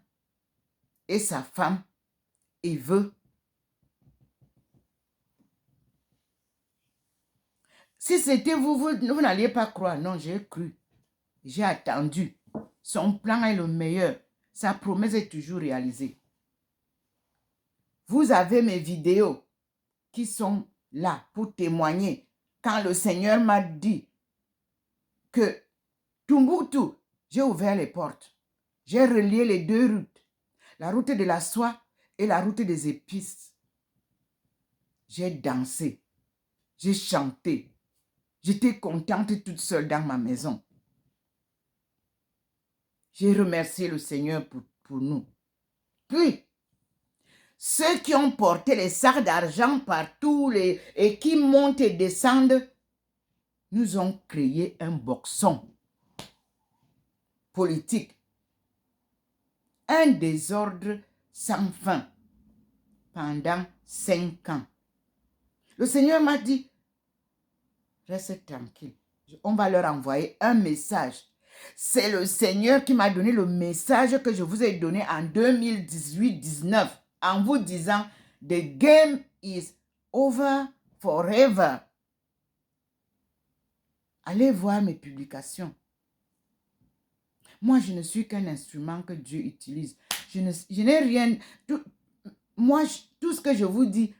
et sa femme, Ève. Si c'était vous, vous n'alliez pas croire. Non, j'ai cru. J'ai attendu. Son plan est le meilleur. Sa promesse est toujours réalisée. Vous avez mes vidéos qui sont là pour témoigner. Quand le Seigneur m'a dit que Tombouctou, j'ai ouvert les portes. J'ai relié les deux routes. La route de la soie et la route des épices. J'ai dansé. J'ai chanté. J'étais contente toute seule dans ma maison. J'ai remercié le Seigneur pour nous. Puis, ceux qui ont porté les sacs d'argent partout et qui montent et descendent, nous ont créé un boxon politique. Un désordre sans fin pendant 5 ans. Le Seigneur m'a dit, reste tranquille. On va leur envoyer un message. C'est le Seigneur qui m'a donné le message que je vous ai donné en 2018-19 en vous disant, the game is over forever. Allez voir mes publications. Moi, je ne suis qu'un instrument que Dieu utilise. Je n'ai rien... Moi, tout ce que je vous dis,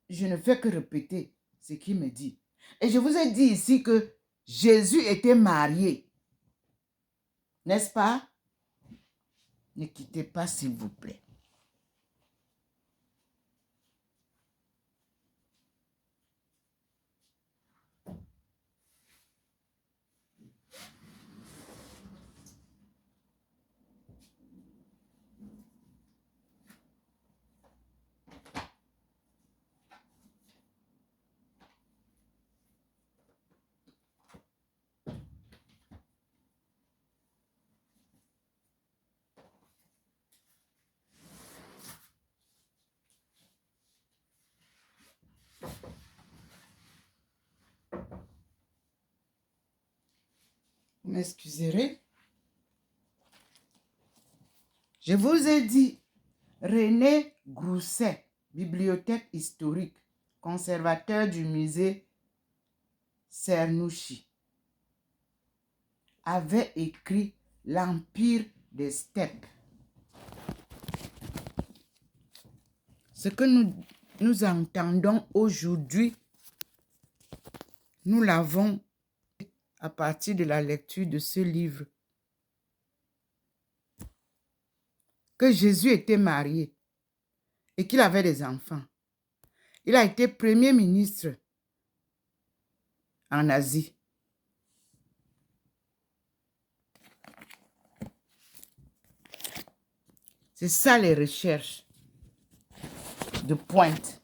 je ne fais que répéter ce qu'il me dit. Et je vous ai dit ici que Jésus était marié. N'est-ce pas? Ne quittez pas, s'il vous plaît. Vous m'excuserez. Je vous ai dit, René Grousset, bibliothèque historique, conservateur du musée Cernouchi, avait écrit l'Empire des steppes. Ce que nous entendons aujourd'hui Nous l'avons à partir de la lecture de ce livre. Que Jésus était marié et qu'il avait des enfants. Il a été premier ministre en Asie. C'est ça les recherches de pointe.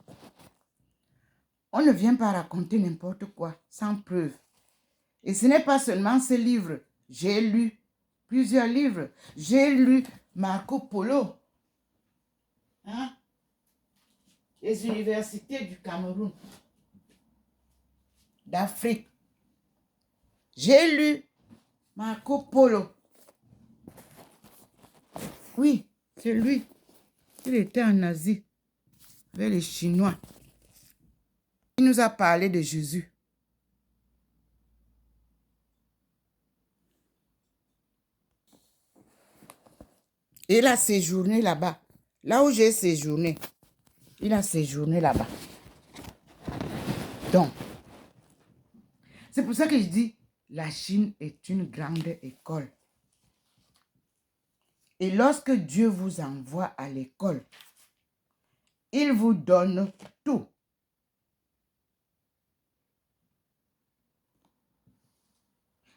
On ne vient pas raconter n'importe quoi, sans preuve. Et ce n'est pas seulement ce livre. J'ai lu plusieurs livres. J'ai lu Marco Polo. Hein? Les universités du Cameroun, d'Afrique. J'ai lu Marco Polo. Oui, c'est lui. Il était en Asie avec les Chinois. Il nous a parlé de Jésus. Et il a séjourné là-bas. Là où j'ai séjourné, il a séjourné là-bas. Donc, c'est pour ça que je dis, la Chine est une grande école. Et lorsque Dieu vous envoie à l'école, il vous donne tout.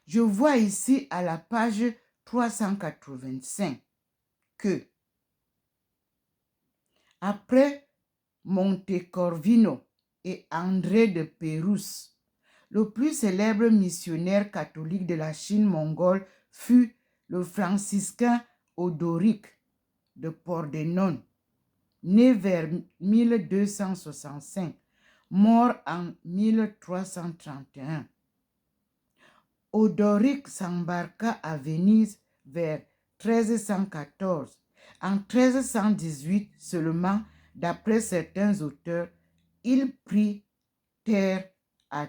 Je vois ici à la page 385 que après Montecorvino et André de Pérouse, le plus célèbre missionnaire catholique de la Chine mongole fut le franciscain Odoric de Pordenone, né vers 1265, mort en 1331. Odoric s'embarqua à Venise vers 1314. En 1318 seulement, d'après certains auteurs, il prit terre à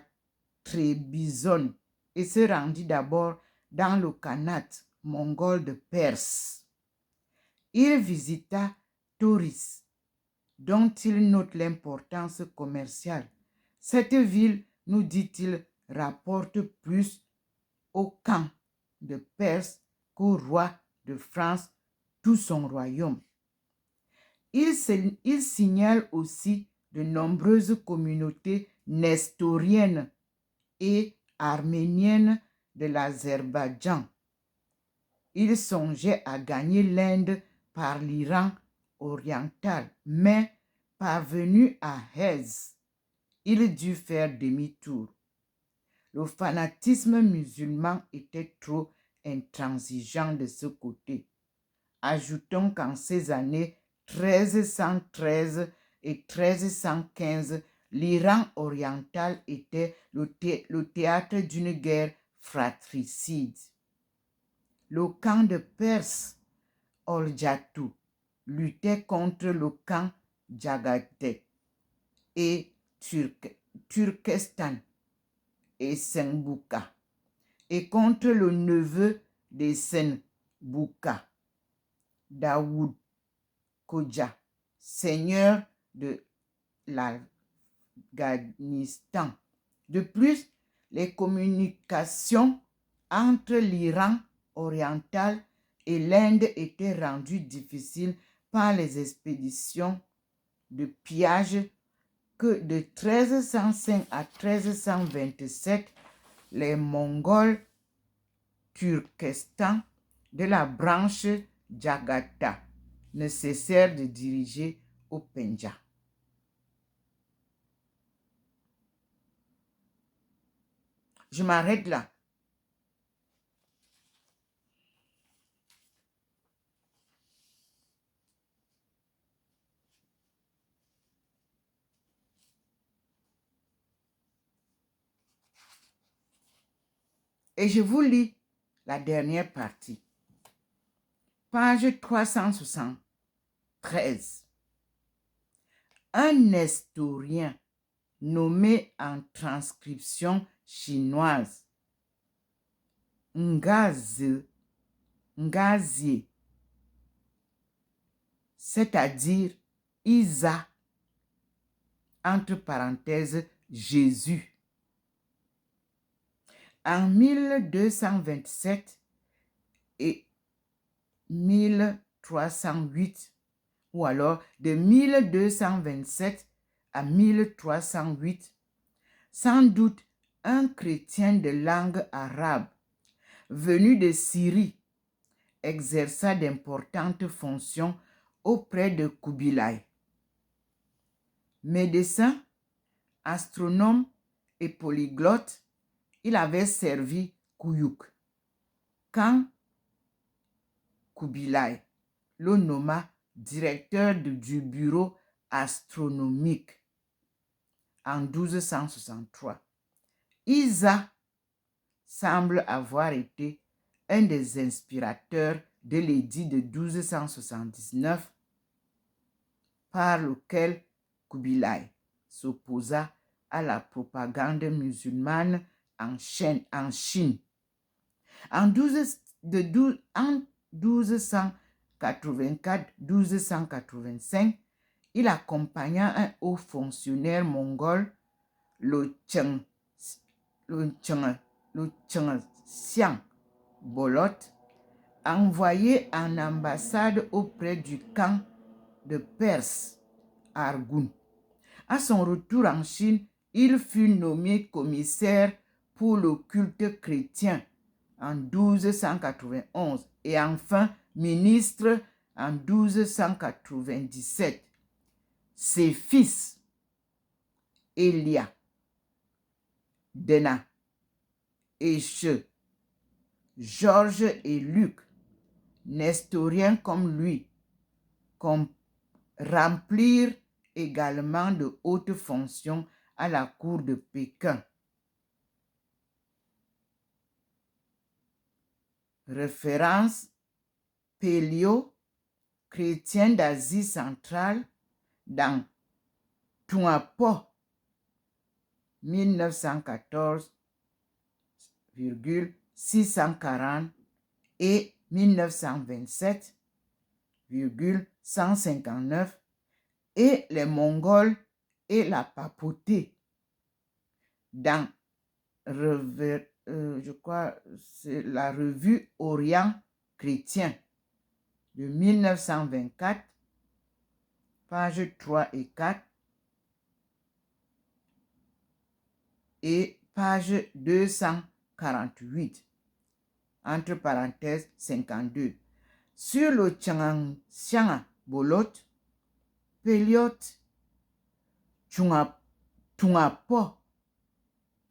Trébizonde et se rendit d'abord dans le Khanat mongol de Perse. Il visita Tauris, dont il note l'importance commerciale. Cette ville, nous dit-il, rapporte plus au camp de Perse qu'au roi de France, tout son royaume. Il signale aussi de nombreuses communautés nestoriennes et arméniennes de l'Azerbaïdjan. Il songeait à gagner l'Inde par l'Iran oriental, mais parvenu à Hez, il dut faire demi-tour. Le fanatisme musulman était trop intransigeant de ce côté. Ajoutons qu'en ces années 1313 et 1315, l'Iran oriental était le théâtre d'une guerre fratricide. Le camp de Perse, Orjatu, luttait contre le camp Jagadet et Turkestan et Senbouka, et contre le neveu de Senbouka, Daoud Kodja, seigneur de l'Afghanistan. De plus, les communications entre l'Iran oriental et l'Inde étaient rendues difficiles par les expéditions de pillage que de 1305 à 1327, les Mongols Turkestan de la branche Jagata ne cessèrent de diriger au Pendjab. Je m'arrête là. Et je vous lis la dernière partie. Page 373. Un nestorien nommé en transcription chinoise Ngazie, c'est-à-dire Isa, entre parenthèses, Jésus, En 1227 et 1308, ou alors de 1227 à 1308, sans doute un chrétien de langue arabe venu de Syrie exerça d'importantes fonctions auprès de Kubilai. Médecin, astronome et polyglotte, il avait servi Kuyuk quand Kubilai le nomma directeur du bureau astronomique en 1263. Isa semble avoir été un des inspirateurs de l'édit de 1279 par lequel Kubilai s'opposa à la propagande musulmane en Chine. En 1284-1285, il accompagna un haut fonctionnaire mongol, le Xiang Bolot, envoyé en ambassade auprès du khan de Perse, Arghun. À son retour en Chine, il fut nommé commissaire pour le culte chrétien en 1291 et enfin ministre en 1297. Ses fils, Elia, Dena, Esche, Georges et Luc, nestoriens comme lui, remplirent également de hautes fonctions à la cour de Pékin. Référence: Pélio, chrétien d'Asie centrale, dans Tuapo, 1914,640 et 1927,159, et les Mongols et la papauté, dans je crois c'est la revue Orient chrétien de 1924, pages 3 et 4, et page 248, entre parenthèses 52. Sur le Xiang Bolot, Péliot, Tungapo,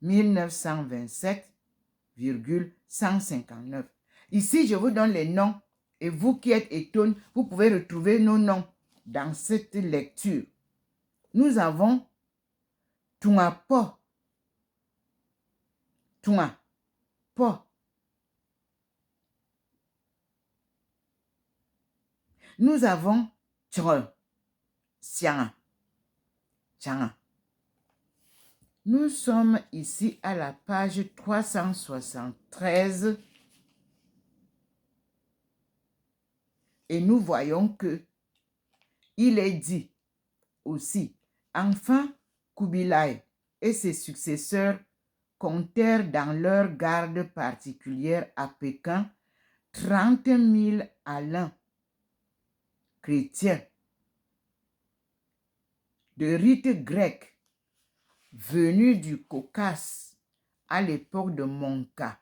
1927,159. Ici, je vous donne les noms et vous qui êtes étonnés, vous pouvez retrouver nos noms dans cette lecture. Nous avons Tungapo, Tungapo. Nous avons Xiang. Nous sommes ici à la page 373 et nous voyons que il est dit aussi, enfin Kubilai et ses successeurs comptèrent dans leur garde particulière à Pékin 30 000 Alains chrétiens de rite grec venus du Caucase à l'époque de Monka.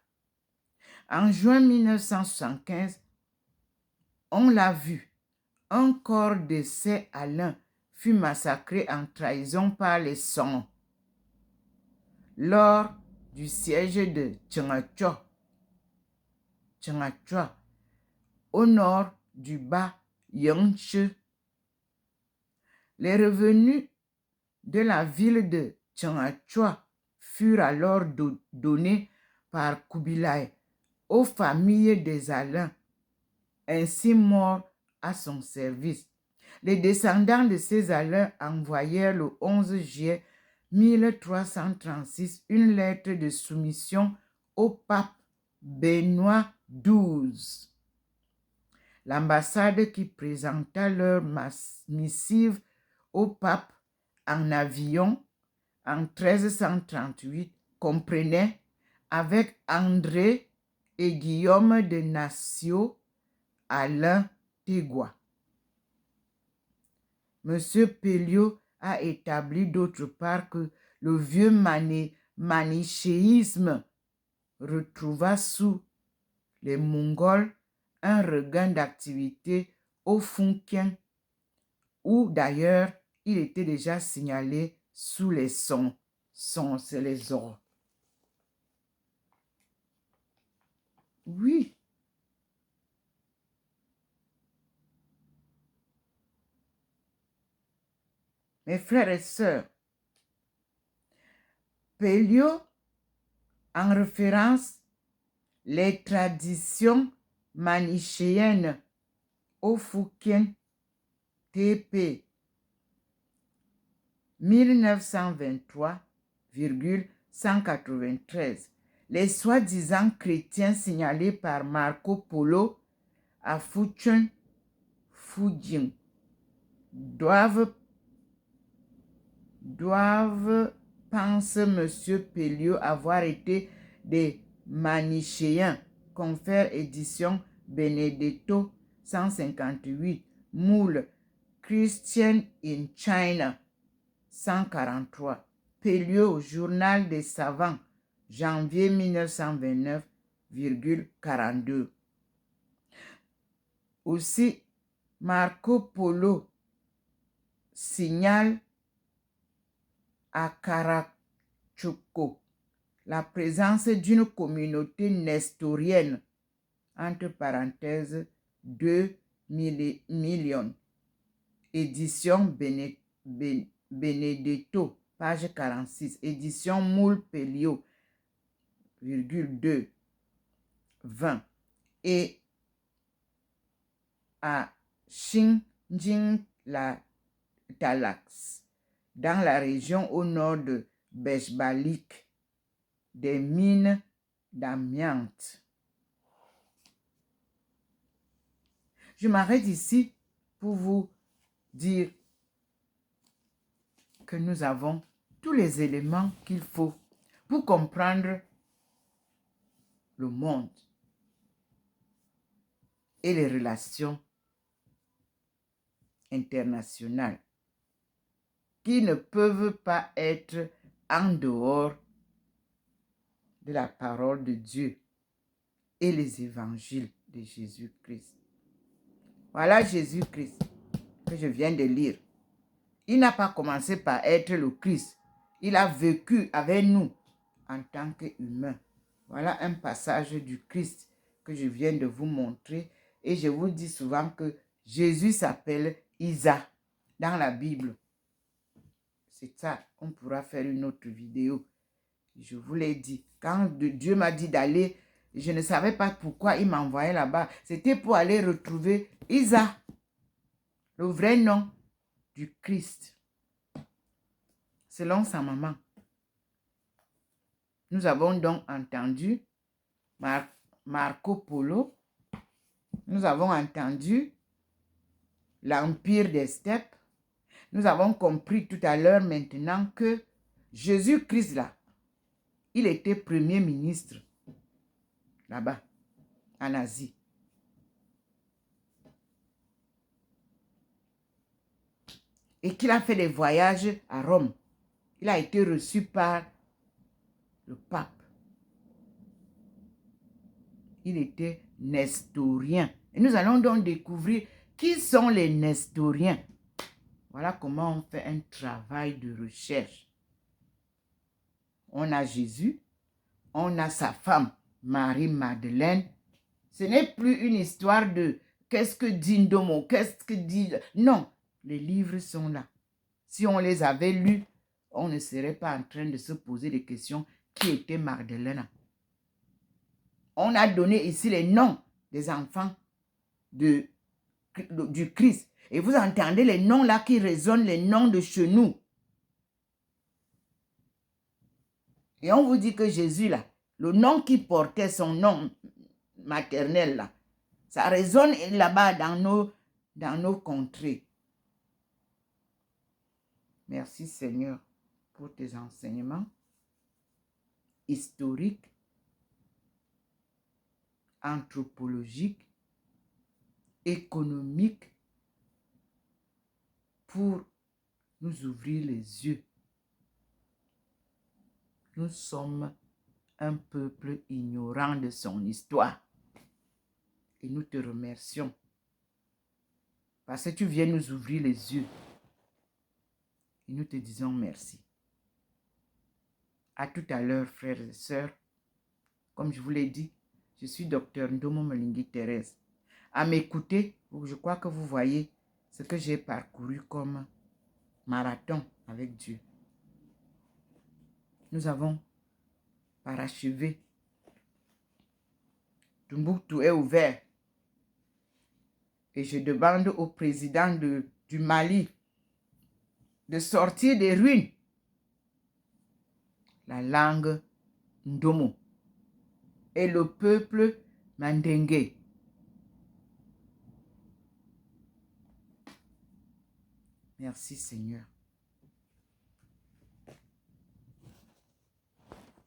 En juin 1975, on l'a vu, un corps de ces Alains fut massacré en trahison par les Song lors du siège de Chengachua, au nord du bas Yangtze. Les revenus de la ville de Chengachua furent alors donnés par Kubilai aux familles des Alains, ainsi morts à son service. Les descendants de ces Alains envoyèrent le 11 juillet 1336 une lettre de soumission au pape Benoît XII. L'ambassade qui présenta leur missive au pape en avion en 1338 comprenait avec André et Guillaume de Nassau, Alain Tégua. Monsieur Pelliot a établi d'autre part que le vieux manichéisme retrouva sous les Mongols un regain d'activité au Funkien, où d'ailleurs il était déjà signalé sous les sons, c'est les ors. Oui. Mes frères et sœurs, Pelliot, en référence les traditions manichéennes au Fukien, TP 1923,193. Les soi-disant chrétiens signalés par Marco Polo à Fujin doivent, pense Monsieur Pelliot, avoir été des manichéens. Confère édition Benedetto 158, moule Christian in China 143. Pelliot, Journal des savants, janvier 1929,42. Aussi, Marco Polo signale à Karachuko la présence d'une communauté nestorienne, entre parenthèses 2 millions. Édition Benedetto, page 46. Édition Moule Pelliot, 2, 20. Et à Xinjiang-Talax, dans la région au nord de Bechbalik, des mines d'amiante. Je m'arrête ici pour vous dire que nous avons tous les éléments qu'il faut pour comprendre le monde et les relations internationales qui ne peuvent pas être en dehors de la parole de Dieu et les évangiles de Jésus-Christ. Voilà Jésus-Christ que je viens de lire. Il n'a pas commencé par être le Christ. Il a vécu avec nous en tant qu'humain. Voilà un passage du Christ que je viens de vous montrer. Et je vous dis souvent que Jésus s'appelle Isa dans la Bible. C'est ça, on pourra faire une autre vidéo. Je vous l'ai dit. Quand Dieu m'a dit d'aller, je ne savais pas pourquoi il m'envoyait là-bas. C'était pour aller retrouver Isa, le vrai nom du Christ, selon sa maman. Nous avons donc entendu Marco Polo. Nous avons entendu l'Empire des steppes. Nous avons compris tout à l'heure maintenant que Jésus-Christ là, il était premier ministre là-bas, en Asie. Et qu'il a fait des voyages à Rome. Il a été reçu par le pape. Il était nestorien. Et nous allons donc découvrir qui sont les nestoriens. Voilà comment on fait un travail de recherche. On a Jésus, on a sa femme, Marie-Madeleine. Ce n'est plus une histoire de qu'est-ce que dit Ndomo, qu'est-ce que dit... Non, les livres sont là. Si on les avait lus, on ne serait pas en train de se poser des questions. Qui était Magdalena? On a donné ici les noms des enfants du Christ. Et vous entendez les noms là qui résonnent, les noms de chez nous. Et on vous dit que Jésus là, le nom qui portait son nom maternel là, ça résonne là-bas dans nos contrées. Merci Seigneur pour tes enseignements historiques anthropologique, économique, pour nous ouvrir les yeux. Nous sommes un peuple ignorant de son histoire. Et nous te remercions parce que tu viens nous ouvrir les yeux. Et nous te disons merci. À tout à l'heure, frères et sœurs. Comme je vous l'ai dit, je suis docteur Ndomo Malingui Thérèse. À m'écouter, je crois que vous voyez ce que j'ai parcouru comme marathon avec Dieu. Nous avons parachevé. Tombouctou est ouvert. Et je demande au président du Mali de sortir des ruines la langue Ndomo et le peuple Mandingue. Merci Seigneur.